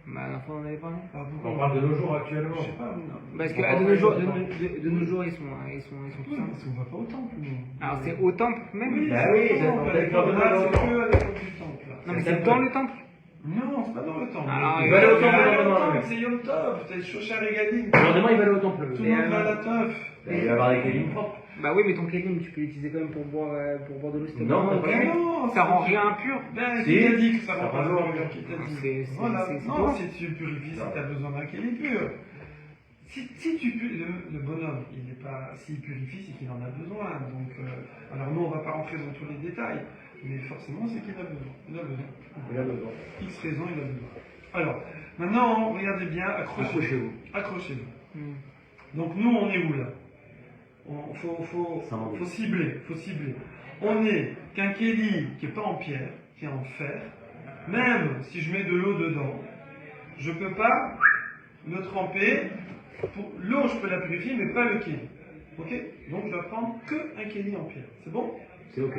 Bah, la dernière fois, on en avait parlé. On parle de nos jours actuellement. Je sais pas, non. Parce que On de va nos jours, pas- de nos jours, ils sont tout Oui, simples. parce qu'on va pas au temple, nous. Alors c'est au temple même. Oui, Bah c'est oui, au ça temple, dépend avec de quand le on bras, va au c'est temple. que à l'époque du temple. Là. Non mais C'est c'est après. dans le temple. Non, c'est pas dans le temple. Alors, il il va aller au va temple, aller au le temple, temple, c'est Yom Tov, t'es Shoshar et Galim. Demain, il va aller au temple. Tout le monde va à la teuf. Il va y avoir des kélim propres. Bah oui, mais ton kelim, tu peux l'utiliser quand même pour boire de l'eau. Non, t'as pas Mais vu. non, Ça rend rien impur. Ben, Si. qui t'a dit que ça Ça rend pas rend l'eau impur? Qui t'a dit? C'est- Voilà. c'est Non, toi. si tu purifies, si t'as besoin d'un kéli pur. Si tu le bonhomme, il n'est pas, s'il purifie, c'est qu'il en a besoin. Donc, alors nous, on va pas rentrer dans tous les détails, mais forcément, c'est qu'il a besoin. Il a besoin. Il a besoin. X raison, il a besoin. Alors, maintenant, regardez bien, accrochez-vous. Accrochez-vous. Accrochez-vous. Hmm. Donc nous, on est où là? Ça en Faut cibler, faut cibler. On est qu'un kéli qui n'est pas en pierre, qui est en fer. Même si je mets de l'eau dedans, je peux pas le tremper. L'eau, je peux la purifier, mais pas le kéli. Ok? Donc je vais prendre qu'un kéli en pierre. C'est bon? C'est ok.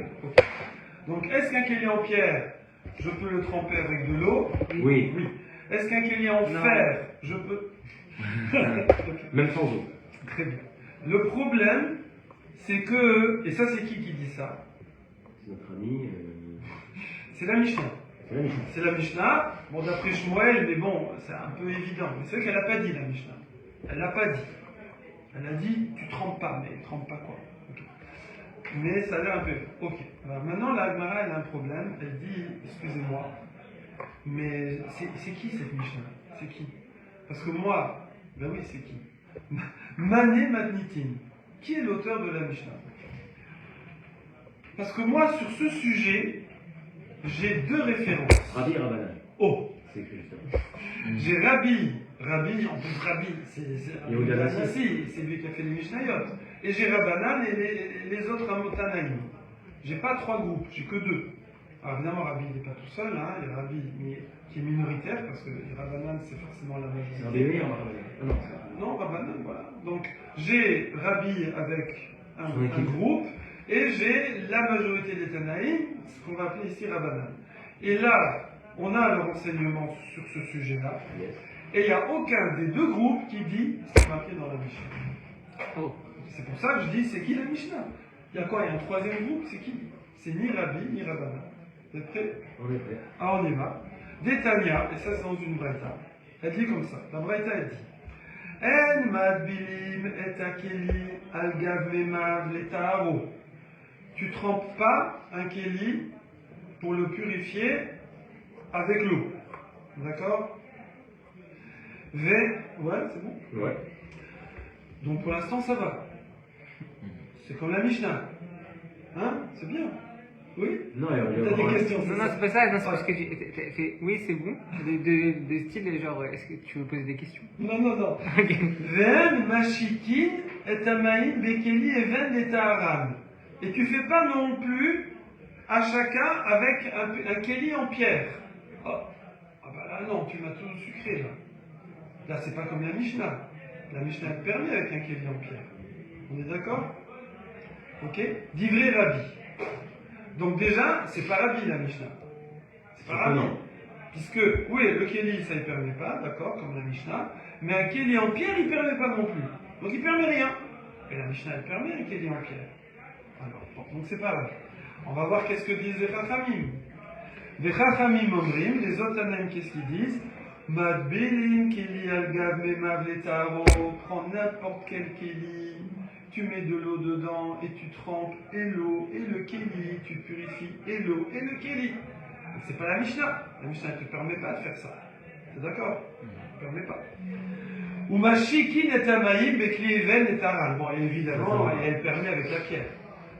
Donc est-ce qu'un kéli en pierre, je peux le tremper avec de l'eau? Oui. Oui. Est-ce qu'un kéli en Non. fer, je peux... Même sans eau. Très bien. Le problème, c'est que... Et ça, c'est qui dit ça? C'est notre ami. C'est la Mishnah. C'est la Mishnah. C'est la Mishnah. Bon, d'après Shmuel, mais bon, c'est un peu évident. Mais c'est vrai qu'elle n'a pas dit, la Mishnah. Elle l'a pas dit. Elle a dit, tu trempes pas, mais trempe pas quoi. Ok. Mais ça a l'air un peu... Ok. Alors maintenant, la Gemara, elle a un problème. Elle dit, excusez-moi, mais c'est qui cette Mishnah? C'est qui? Parce que moi, ben oui, c'est qui? Mané Matnitin. Qui est l'auteur de la Mishnah? Parce que moi, sur ce sujet, j'ai deux références. Rabbi et Rabbanan. Oh, C'est écrit justement. j'ai Rabbi, en plus Rabbi, Yehuda Nassi. Nassi, c'est lui qui a fait les Mishnayot. Et j'ai Rabbanan et les autres Amotanaïm. J'ai pas trois groupes, j'ai que deux. Alors évidemment, Rabbi n'est pas tout seul, hein. Il y a Rabbi qui est minoritaire, parce que Rabbanan c'est forcément la C'est majorité. Rabbi et Rabbanan. Ah non, c'est pas. Non, Rabbanan, voilà. Donc j'ai Rabbi avec Son un équipe. groupe, et j'ai la majorité des Tanaïm, ce qu'on va appeler ici Rabbanan. Et là, on a le renseignement sur ce sujet-là, Yes. et il n'y a aucun des deux groupes qui dit ce qui est marqué dans la Mishnah. Oh. C'est pour ça que je dis, c'est qui la Mishnah? Il y a quoi? Il y a un troisième groupe, c'est qui? C'est ni Rabbi, ni Rabbanan. Vous êtes prêts? On est prêt. Ah, on y va. Détania, et ça c'est dans une braïta. Elle dit comme ça. La braïta, elle dit En madbilim et akeli al gav memav letaharo. Tu trempes pas un keli pour le purifier avec l'eau. D'accord? Ouais, c'est bon? Ouais. Donc pour l'instant, ça va. C'est comme la Mishnah. Hein? C'est bien. Oui? Non, il y a T'as des questions? Non, non, c'est pas ça, non, c'est parce que t'as fait oui, c'est bon. De style, genre, est-ce que tu veux poser des questions? Non, non, non. Ok. Ven machikin et amaïm bekeli et ven et taharam. Et tu fais pas non plus à chacun avec un keli en pierre. Oh. Ah bah là non, tu m'as tout sucré là. Là c'est pas comme la Mishnah. La Mishnah elle permet avec un keli en pierre. On est d'accord? Ok? Divré Rabbi. Donc déjà, c'est pas Rabbi la Mishnah. C'est pas Rabbi. Non. Puisque, oui, le Kéli, ça ne permet pas, d'accord, comme la Mishnah, mais un Kéli en pierre, il ne permet pas non plus. Donc il ne permet rien. Et la Mishnah, elle permet un Kéli en pierre. Alors, bon, donc c'est pareil. On va voir qu'est-ce que disent les Chachamim. Les Chachamim omrim, les autres Tanaïm, qu'est-ce qu'ils disent? Madbelim, Kéli al-Gab, Memav, letaro, prends n'importe quel Kéli, tu mets de l'eau dedans et tu trempes et l'eau et le Kéli, tu purifies et l'eau et le Kéli. C'est pas la Mishnah. La Mishnah ne te permet pas de faire ça. C'est d'accord? Elle ne permet pas. Ou machikin et amaïm, bekli even et aral. Bon, évidemment, elle permet avec la pierre.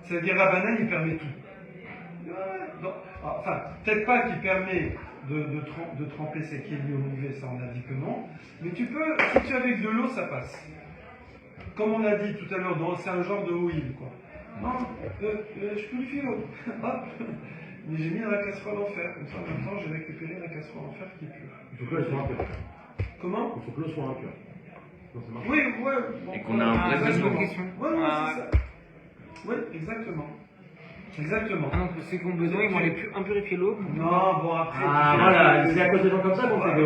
C'est-à-dire, Rabbanan, il permet tout. Enfin, peut-être pas qu'il permet de tremper ses kéli au mauvais, ça on a dit que non. Mais tu peux, si tu es avec de l'eau, ça passe. Comme on a dit tout à l'heure, c'est un genre de huile, quoi. Non, je purifie l'eau. Hop. Mais j'ai mis dans la casserole en fer. Comme ça, en même temps, j'ai récupéré la casserole en fer qui est pure. Il faut que l'eau soit impure. Comment? Il faut que l'eau soit impure. Non, ça marche. Oui, ouais. Bon, Et qu'on a un Ah, vrai ça, c'est une besoin. bonne question. Ouais, ouais, Ah, c'est ça. Oui, exactement. Exactement. ah non, ceux qui ont besoin, ils vont aller impurifier l'eau. Non, bon, après. Ah, tu- voilà, c'est à cause de gens comme ça qu'on fait des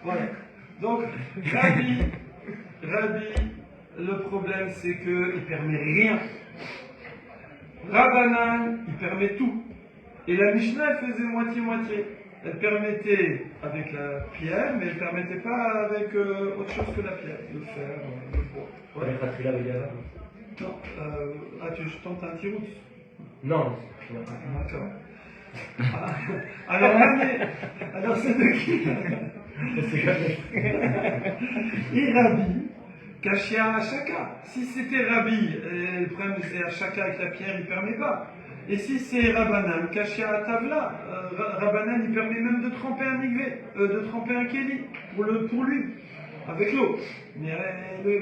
Voilà. Donc, Rabbi, le problème c'est qu'il ne permet rien. Rabbanan, il permet tout. Et la Mishnah, elle faisait moitié-moitié. Elle permettait avec la pierre, mais elle ne permettait pas avec autre chose que la pierre. Le fer, le bois. Ouais. Ouais. Khatrila Vegava. Non, je tente un petit route. Non. D'accord. Ah, alors c'est de qui? Et Rabbi, Kashia Ashaka. Si c'était Rabbi, le problème c'est Ashaka avec la pierre, il ne permet pas. Et si c'est Rabbanan, Kashia Tavla, Rabbanan il permet même de tremper un migvé, de tremper un kéli pour lui, avec l'eau. Mais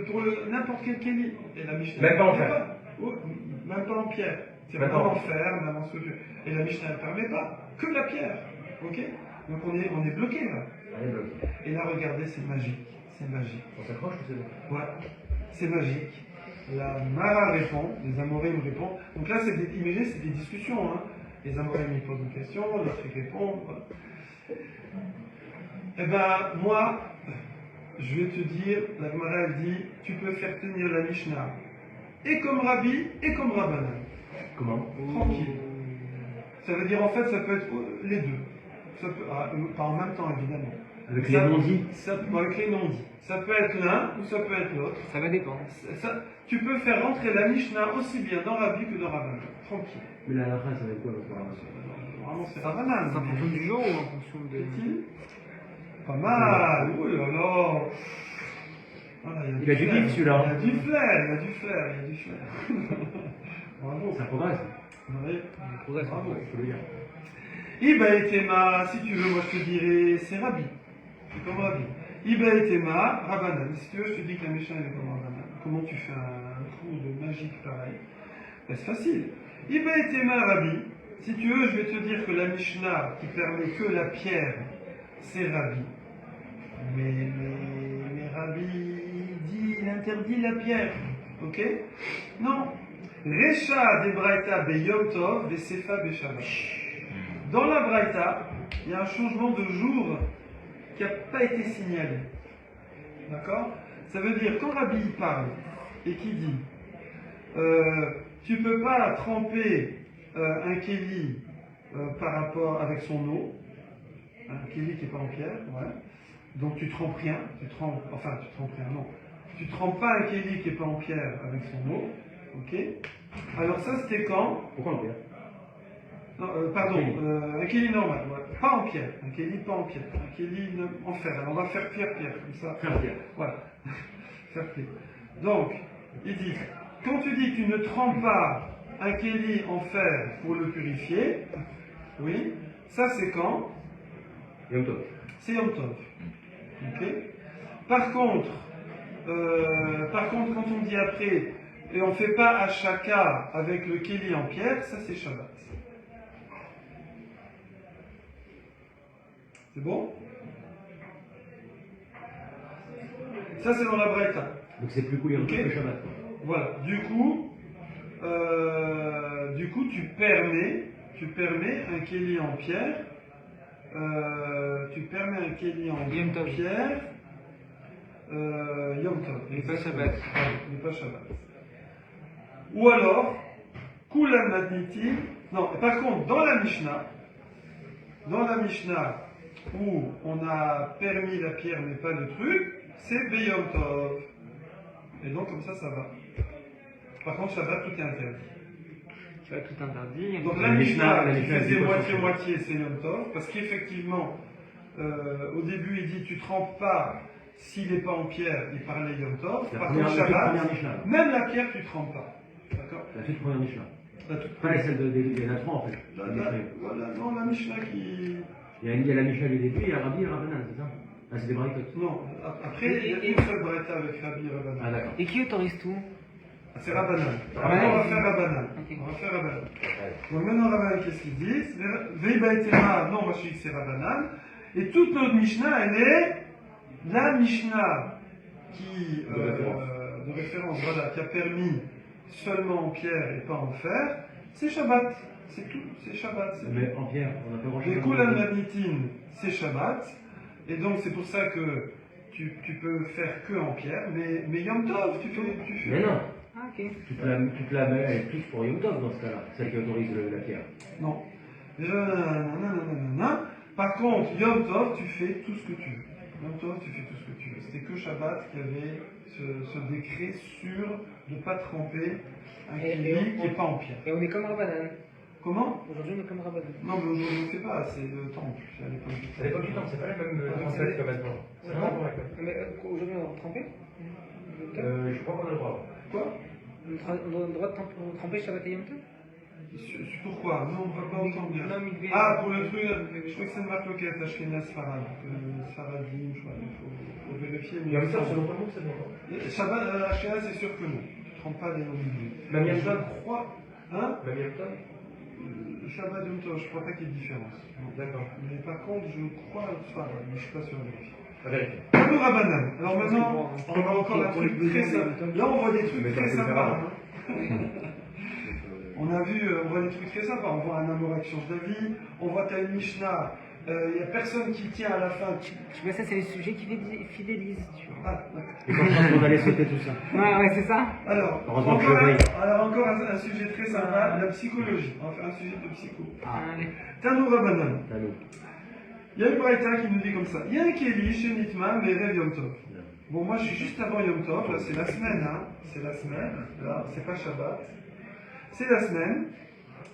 pour n'importe quel kéli. Et la Mishnah. Même pas en ne permet fer. pas. Ouais, même pas en pierre. C'est Même vraiment pas en fer, même en sculpture. Et la Mishnah ne permet pas que la pierre. Ok? Donc on est bloqué là. Allez, bloc. Et là, regardez, c'est magique. C'est magique. On s'accroche ou c'est bon? Ouais, c'est magique. La Mara répond, les Amorim répondent. Donc là, imaginez, c'est des discussions. Hein. Les Amorim ils posent une question, les trucs répondent. Voilà. Eh ben, moi, je vais te dire, la Gemara elle dit, tu peux faire tenir la Mishnah et comme Rabbi et comme Rabbanan. Comment? Tranquille. Ça veut dire en fait, ça peut être les deux. Ça peut, pas en même temps évidemment. Avec les non-dits? Avec les non-dits. Ça peut être l'un ou ça peut être l'autre. Ça va dépendre. Tu peux faire rentrer la Mishnah aussi bien dans Rabbi que dans Rabbanan. Tranquille. Mais la fin, ça va être quoi? Vraiment, c'est Rabbanan. C'est en fonction du jour ou en fonction de. Est-il pas mal. Oh là là. Voilà, Il a du flair. kiff, celui-là. Il a du flair, il a du flair, il a du flair. Bravo. Ça progresse. Ouais. Progresse, Bravo. Il faut le dire. Iba et Tema, si tu veux, moi je te dirais, c'est Rabbi. C'est comme Rabbi. Iba et Tema, Rabbanan. Si tu veux, je te dis que la Mishnah est comme Rabbanan. Comment tu fais un trou de magique pareil? Ben, c'est facile. Iba et Tema, Rabbi. Si tu veux, je vais te dire que la Mishnah qui permet que la pierre, c'est Rabbi. Mais Rabbi dit, il interdit la pierre. Ok? Non. Recha de Braïta be Yom Tov, be Sefa be Shabbat. Dans la Braïta, il y a un changement de jour qui n'a pas été signalé. D'accord? Ça veut dire, quand Rabbi parle et qu'il dit tu ne peux pas tremper un kéli par rapport avec son eau, un kéli qui n'est pas en pierre, ouais. Donc tu trempes rien, tu trempes rien, non. Tu trempes pas un kéli qui n'est pas en pierre avec son eau, ok? Alors ça c'était quand? Pourquoi en pierre? Non, pardon, un kéli normal, ouais. Pas en pierre, un kéli pas en pierre, un kéli en fer. Alors on va faire pierre-pierre, comme ça. Faire pierre. Voilà, faire pierre. Donc, il dit, quand tu dis que tu ne trempes pas un kéli en fer pour le purifier, oui, ça c'est quand? Yom Tov. C'est Yom Tov. Ok. Par contre, quand on dit après, et on ne fait pas Hashaka avec le kéli en pierre, ça c'est Shabbat. C'est bon? Ça c'est dans la Braïta. Donc c'est plus cool Yom Tov que Shabbat. Voilà. Du coup, tu permets un kéli en pierre. Tu permets un kéli en Yom Tov. pierre. Yom Tov. Mais pas Shabbat. Mais pas Shabbat. Ou alors, Kulan Matniti. Non, par contre, dans la Mishnah, où on a permis la pierre mais pas le truc, c'est Beyom Tov. Et donc, comme ça va. Par contre, Shabbat, tout est interdit. Tu as tout interdit. Donc La la Mishnah, Mishnah qui faisait dit quoi, moitié-moitié, c'est Yom Tov, parce qu'effectivement, au début, il dit tu trempes pas s'il n'est pas en pierre, il parlait Yom Tov. La Par première- contre, la toute première Shabbat, Mishnah. même la pierre, tu trempes pas. D'accord? La toute première Mishnah. La toute Pas celle il y en a trois en fait. Voilà, non, la Mishnah qui. Il y a la Mishnah du début, il y a Rabbi et Rabbanan, c'est ça? Ah, c'est des braïcotes. Non, après, il y a une seule braïta avec Rabbi et Ah, Rabbanan. d'accord. Et qui autorise tout? C'est Rabbanan. Rabbanan. On va faire Rabbanan. Ok. On va faire Rabbanan. Donc maintenant, Rabbanan, qu'est-ce qu'ils disent? Veiba et Tema, non, moi je dis que c'est Rabbanan. Et toute notre Mishnah, elle est la Mishnah qui, de référence, voilà, qui a permis seulement en pierre et pas en fer, c'est Shabbat. C'est tout, c'est Shabbat. c'est Mais en pierre, on a pas grand Les chose. Kulan Magnitin, c'est Shabbat. Et donc c'est pour ça que tu peux faire que en pierre, mais Yom Tov, tu fais. Mais non, Ah, ok. tu te la mets, elle est plus pour Yom Tov dans ce cas-là, celle qui autorise la pierre. Non. Par contre, Yom Tov, tu fais tout ce que tu veux. Yom Tov, tu fais tout ce que tu veux. C'était que Shabbat qui avait ce décret sur de ne pas tremper un Et kéli qui n'est pas en pierre. Et on est comme Rabbanan. Comment? Aujourd'hui, on est comme Rabbanan. Non, mais aujourd'hui, on ne fait pas, c'est le temple. C'est à l'époque du À l'époque du temps, c'est pas la même concept que maintenant. C'est Non. pas correct. Mais aujourd'hui, on va tremper. Je crois qu'on a le droit. Quoi? On a le droit de tremper Shabbat et Yom Tov? Pourquoi? Non, on ne va pas autant bien. Non, mais Ah, pour le truc, je crois que c'est une marque locale, Ashkenaz Farad. Faradim, je crois, il faut vérifier. Mais Yom Tov, selon tout le monde, c'est bon. Shabbat, Ashkenaz, c'est sûr que non. Tu ne trempes pas les oliviers. Même Yom Je Tov? crois. Hein? Même Yom Tov? Shabbat Yom Tov, je crois pas qu'il y ait de différence. D'accord. Mais par contre, je crois, enfin, mais je suis pas sûr de vérifier. Vérifier. Tano Rabbanan. Alors Je pense maintenant, que on voit encore un pour les truc besoins très de simple. Yom Tov. Là, on voit des trucs Mais très ça peut faire sympas. On a vu, on voit des trucs très sympas. On voit un amour qui change d'avis. On voit t'as une Mishnah. Il n'y a personne qui tient à la fin. Tu vois, ça, c'est les sujets qui fidélisent, tu vois. Ah, d'accord. Et quand on allait sauter tout ça. Ouais, c'est ça. Alors, Heureusement que encore, je veille. alors encore un sujet très sympa, la psychologie. On va faire un sujet de psycho. Allez. Tano Rabbanan. T'as nous. Il y a une braïta qui nous dit comme ça. Il y a un Kéli chez Nitma, mais rêve Yom Tov. Bon, moi je suis juste avant Yom Tov, là c'est la semaine, hein. C'est la semaine, là, c'est pas Shabbat. C'est la semaine.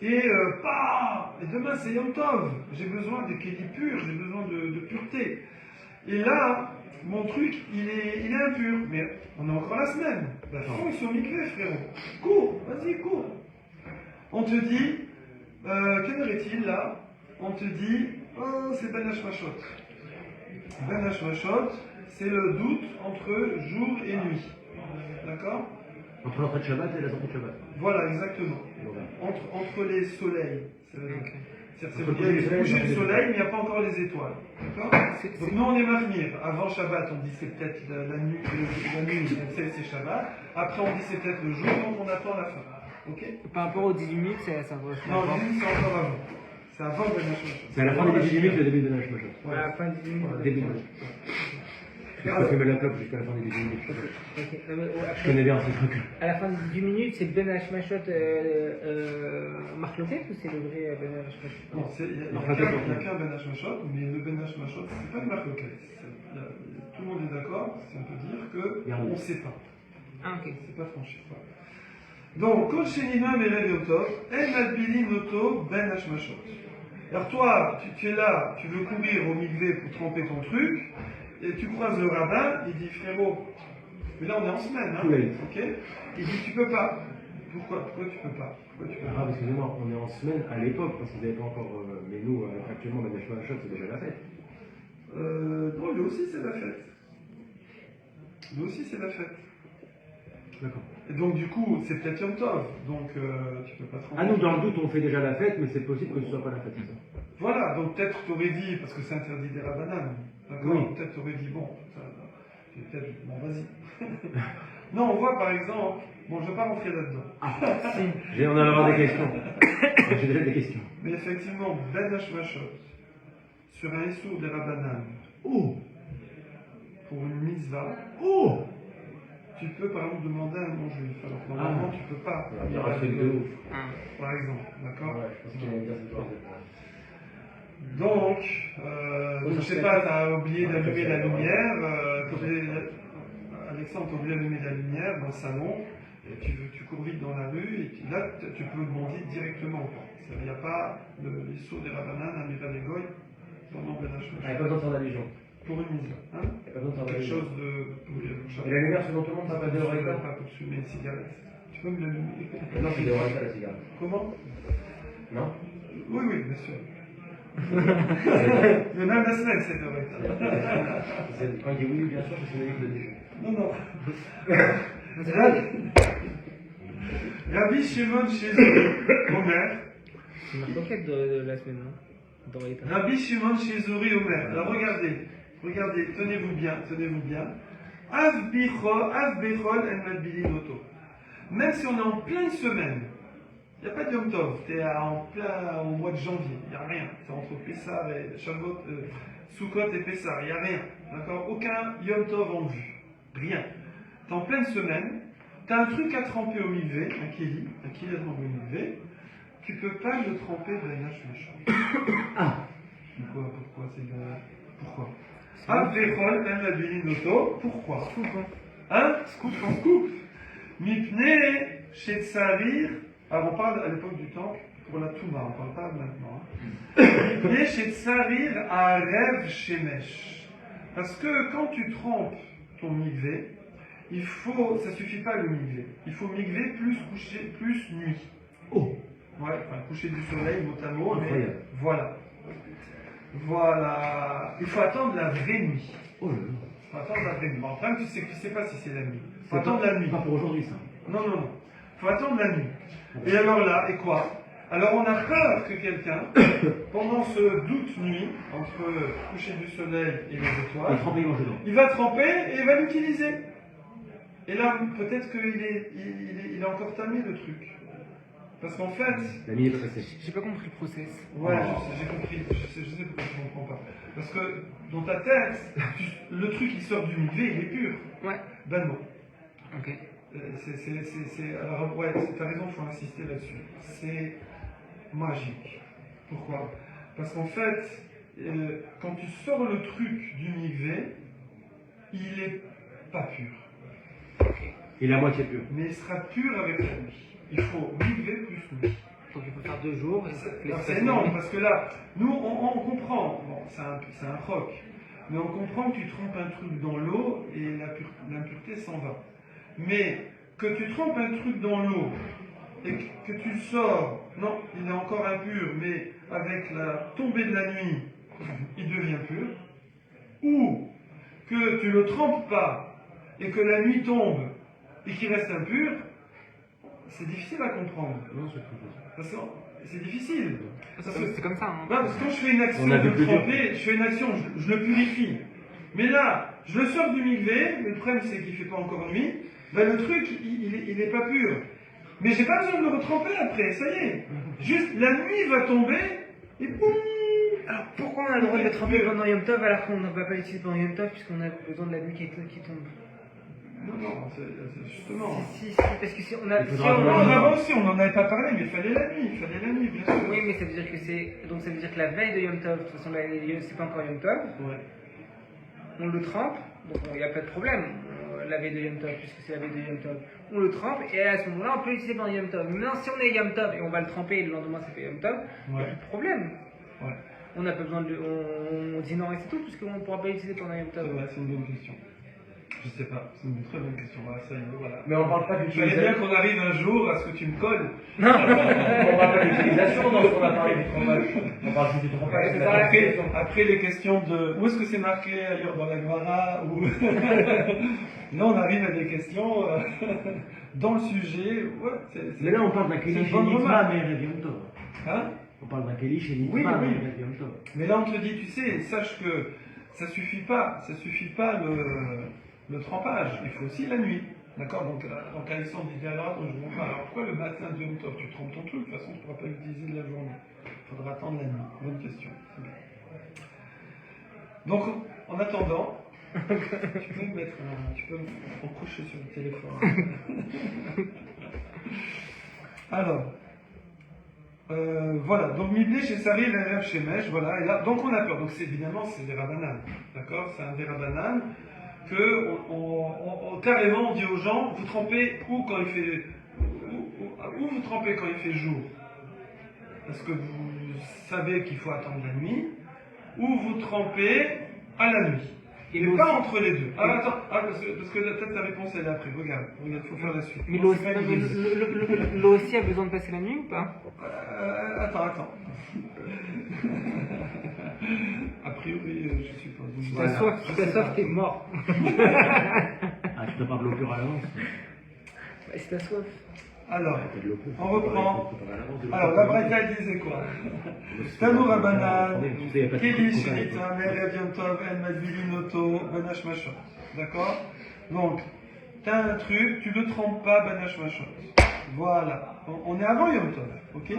Et et demain c'est Yom Tov. J'ai besoin de Kéli pur, j'ai besoin de pureté. Et là, mon truc, il est impur. Mais on est encore la semaine. Bah, fonce sur mikvé, frérot. Cours, vas-y, cours. On te dit, quelle heure est-il là? On te dit, oh, c'est Ben Hashmashot. Ben Hashmashot, c'est le doute entre jour et nuit. D'accord? Entre l'entrée de Shabbat et la sortie de Shabbat. Voilà, exactement. Voilà. Entre les soleils. Ok. C'est-à-dire Entre qu'il y a le le soleil coucher et du le soleil, mais il n'y a pas encore les étoiles. D'accord? C'est- Donc nous on est Mahmir. Avant Shabbat, on dit c'est peut-être la nuit, c'est Shabbat. Après on dit c'est peut-être le jour, donc on attend la fin. Ok? Par rapport aux 18 minutes, ça va. Non, le c'est encore avant. C'est avant le Ben Hashmashot. C'est à la fin des 18 minutes le début de la Hashmashot. À la fin de 18 minutes. Début de Je peux fumer la clope jusqu'à la fin des 18 minutes. Ok. Non, mais, Je après, connais bien ces trucs. à la fin de 18 minutes, c'est Ben Hashmashot Marc Lopez ou c'est le vrai Ben Hashmashot? Non, il n'y a Enfin, qu'un Ben Hashmashot, mais le Ben Hashmashot, c'est pas une marque locale. Tout le monde est d'accord, si on peut dire qu'on ne sait pas. Ah, ok. C'est pas franchi. Voilà. Donc, Kol Shenina Merev Yom Tov, El Malbili Noto Ben Hashmashot. Alors toi, tu es là, tu veux courir au mikvé pour tremper ton truc, et tu croises le rabbin, il dit frérot, mais là on est en semaine, hein, Oui. ok? Il dit tu peux pas. Pourquoi tu peux pas? Pourquoi tu peux Ah, pas? excusez-moi, on est en semaine à l'époque, parce qu'ils n'avaient pas encore. Mais nous, actuellement, la Hashmashot, c'est déjà la fête. Non, lui aussi c'est la fête. Lui aussi c'est la fête. D'accord. Et donc du coup, c'est peut-être Yom Tov, donc tu peux pas tremper. Ah, nous, dans le doute, on fait déjà la fête, mais c'est possible que ce soit pas la fête, c'est ça. Voilà, donc peut-être tu aurais dit, parce que c'est interdit des rabananes, d'accord? Oui. Peut-être tu aurais dit, bon, peut-être, bon, vas-y. Non, on voit par exemple, bon, je ne vais pas rentrer là-dedans, On en avoir des questions. J'ai déjà des questions. mais effectivement, Ben Hashmashot, sur un issour des rabananes, Oh! pour une mitzvah, Oh! tu peux par exemple demander à un non-juif, alors que normalement tu peux pas. Il y a un truc de ouf. Par exemple, d'accord? Ouais, je pense qu'il allait dire cette chose. Donc, je sais pas, tu as oublié d'allumer la lumière, Alexandre, tu as oublié d'allumer la lumière dans le salon, et tu cours vite dans la rue, et puis là, tu peux demander directement. Il n'y a pas les sauts des rabananes, un mira des goy, pendant Ben Ah, il n'y a Hashmashot. pas besoin de faire d'allusion. Pour une mise, hein? Il n'y a pas besoin de faire Quelque d'allusion. chose de. Et la lumière, selon tout le monde, ça va de Horeca? Pas pour fumer une cigarette. Tu peux me l'allumer? Non, c'est de Horeca la cigarette. Comment? Non? Oui, bien sûr. Mais même la semaine, c'est de Horeca. Quand il dit oui, bien sûr, c'est synonyme de déchet. Non. Rabbi Shimon chez Omer. C'est Marc Lopez de la semaine, non? Dans les temps. Rabbi Shimon chez Zori Omer. Alors regardez, tenez-vous bien. Av Bechol en Madbili Noto. Même si on est en pleine semaine, il n'y a pas de Yom Tov, tu es au mois de janvier, il n'y a rien. C'est entre Pessar et Shavuot, Sukkot et Pessar, il n'y a rien. D'accord? Aucun Yom Tov en vue. Rien. Tu es en pleine semaine, tu as un truc à tremper au mikvé, un kili à tremper au mikvé, tu peux pas le tremper de la Hashmashot. Ah! Pourquoi c'est de... Pourquoi? Av Bechol en Madbili Noto. Pourquoi? Hein? Scoop. Mipne Shetsarir. Alors on parle à l'époque du temple pour la Touma, on parle pas maintenant. Mipne Shetsarir Arev Shemesh. Parce que quand tu trempes ton mikvé, ça suffit pas le mikvé. Il faut mikvé plus coucher, plus nuit. Oh! Ouais, enfin coucher du soleil, mot à mot, mais Incroyable. voilà. Il faut attendre la vraie nuit. Oh là là. Il faut attendre la vraie nuit. Bon, enfin, tu sais pas si c'est la nuit. Il faut C'est attendre la nuit. Pas pour aujourd'hui, ça. Non. Il faut attendre la nuit. Et alors là, et quoi? Alors on a peur que quelqu'un, pendant ce doute nuit, entre le coucher du soleil et les Et étoiles, tremper, il mange dedans. il va tremper et il va l'utiliser. Et là, peut-être qu'il est, il est encore tamé le truc. Parce qu'en fait, La nuit est pressée. J'ai pas compris le process. ouais, j'ai compris, je sais pourquoi tu comprends pas. Parce que dans ta tête, le truc qui sort du milieu, il est pur. Ouais. Ben non. Ok. Alors, ouais, t'as raison, il faut insister là-dessus. C'est magique. Pourquoi? Parce qu'en fait, quand tu sors le truc du mikvé, il est pas pur. Il est à moitié pur. Mais il sera pur avec la nuit. Il faut mikvé plus nuit. Donc il faut faire 2 jours. C'est énorme, parce que là, nous, on comprend. Bon, c'est un roc. Mais on comprend que tu trempes un truc dans l'eau et l'impureté s'en va. Mais que tu trempes un truc dans l'eau et que tu le sors, non, il est encore impur, mais avec la tombée de la nuit, il devient pur. Ou que tu le trempes pas et que la nuit tombe et qu'il reste impur, c'est difficile à comprendre. Non, c'est plus Parce que c'est difficile. Parce que, C'est comme ça. Hein. ouais, parce que quand je fais une action On a vu de plus dur. tremper, je fais une action, je le purifie. Mais là, je le sors du mikvé, mais le problème c'est qu'il ne fait pas encore nuit, ben le truc, il est pas pur. Mais j'ai pas besoin de le retremper après, ça y est. Juste, la nuit va tomber, et boum. Alors pourquoi on a le droit de le tremper pendant Yom Tov alors qu'on ne va pas l'utiliser pendant Yom Tov puisqu'on a besoin de la nuit qui tombe? Non, c'est justement. Si, parce que si on a. Il Si faudra on- Non, attendre. avant aussi, on n'en avait pas parlé, mais il fallait la nuit, bien sûr. Oui, mais ça veut dire que c'est. Donc ça veut dire que la veille de Yom Tov, de toute façon, c'est pas encore Yom Tov, Ouais. on le trempe, donc il n'y a pas de problème, la veille de Yom Tov, puisque c'est la veille de Yom Tov. On le trempe, et à ce moment-là, on peut l'utiliser pendant Yom Tov. Maintenant, si on est Yom Tov et on va le tremper, et le lendemain c'est pas Yom Tov, il n'y a Ouais. plus de problème. Ouais. On n'a pas besoin de. On dit non et c'est tout, puisqu'on ne pourra pas l'utiliser pendant Yom C'est Tov. vrai, c'est une bonne question. Je sais pas, c'est une très bonne question. Voilà, ça y est, voilà. Mais on parle pas Il fallait bien qu'on arrive un jour à ce que tu me colles. On parle pas d'utilisation dans ce qu'on a parlé du trompage. On parle juste du trompage. Ouais, c'est c'est ça. la Après, question. après les questions de où est-ce que c'est marqué ailleurs dans la Gemara ou là on arrive à des questions dans le sujet. Ouais, Mais là, on parle d'un c'est Kéli une chez bonne Nitma, remarque. mais Yom Tov. Hein? On parle d'un Kéli chez Nitma, Oui, oui. mais Yom Tov. Mais là on te dit, tu sais, sache que ça suffit pas le trempage, il faut aussi la nuit. D'accord? Donc Alexandre dit alors attends, je ne pas. Alors pourquoi le matin de Yom Tov tu trempes ton truc? De toute façon tu ne pourras pas l'utiliser de la journée. Il faudra attendre la nuit. Bonne question. C'est bien. Donc en attendant, tu peux me mettre tu peux me coucher sur le téléphone. Alors, voilà, donc Mibné chez Sari, l'Erev chez Mesh, voilà, et là, donc on a peur. Donc évidemment, c'est des rabananes, d'accord? C'est un des rabananes que carrément on dit aux gens, vous trempez où quand il fait, où vous trempez quand il fait jour? Parce que vous savez qu'il faut attendre la nuit, ou vous trempez à la nuit. Et Mais l'eau pas aussi. entre les deux. Ah, attends, parce que peut-être ta réponse elle est après. Regarde, il faut faire la suite. Mais Non, l'eau c'est pas non, mais évident. l'eau aussi a besoin de passer la nuit ou pas? Attends. A priori, je suppose. Si Voilà. t'as soif, si Je t'as sais soif, pas. t'es mort. Ah, tu dois pas bloquer à l'avance. Bah, si t'as soif. Alors, T'as de l'eau pure. on reprend. Faut préparer à l'avance, de l'eau Alors, pure. la Braïta elle disait quoi? Tanu Rabanan, Tu sais, il y a pas de Keli coca, Shenita, Merev Yom Tov, El Madvilinoto, Banash Machot. D'accord? Donc, t'as un truc, tu le trempes pas, Banash Machot. Voilà. On est avant Yom Tov, ok?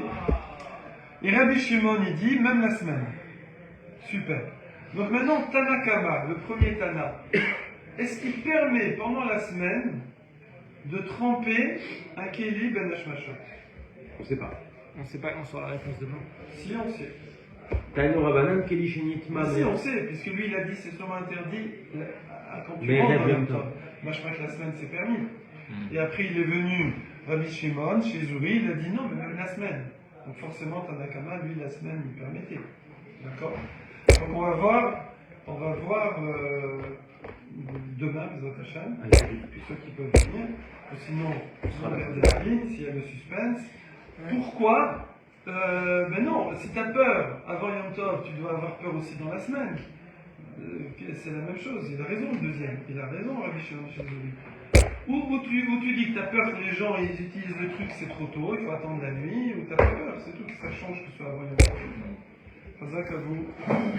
Et Rabbi Shimon, il dit, même la semaine. Super. Donc maintenant, Tanakama, le premier Tana, est-ce qu'il permet pendant la semaine de tremper un Keli Ben Hashmashot? On sait pas. On sait pas, on saura la réponse demain. Si on sait. Taino Rabanan, Keli Shenitma, Si on sait, puisque lui il a dit c'est sûrement interdit quand tu Mais rentres Reb dans Yom Yom Tov. Tov. Moi je crois que la semaine c'est permis. Et après il est venu Rabbi Shimon chez Zuri, il a dit non, mais même la semaine. Donc forcément Tanakama, lui la semaine lui permettait. D'accord? Donc on va voir demain, les Hashem, puis ceux qui peuvent venir, ou sinon on va faire des lignes s'il y a le suspense. Pourquoi mais non, si tu as peur avant Yom Tov, tu dois avoir peur aussi dans la semaine. C'est la même chose, il a raison le deuxième, il a raison Rabbi Shimon Shazuri. Ou tu dis que t'as peur que les gens ils utilisent le truc, c'est trop tôt, il faut attendre la nuit, ou t'as pas peur, c'est tout, que ça change que ce soit avant. Fazak à vous.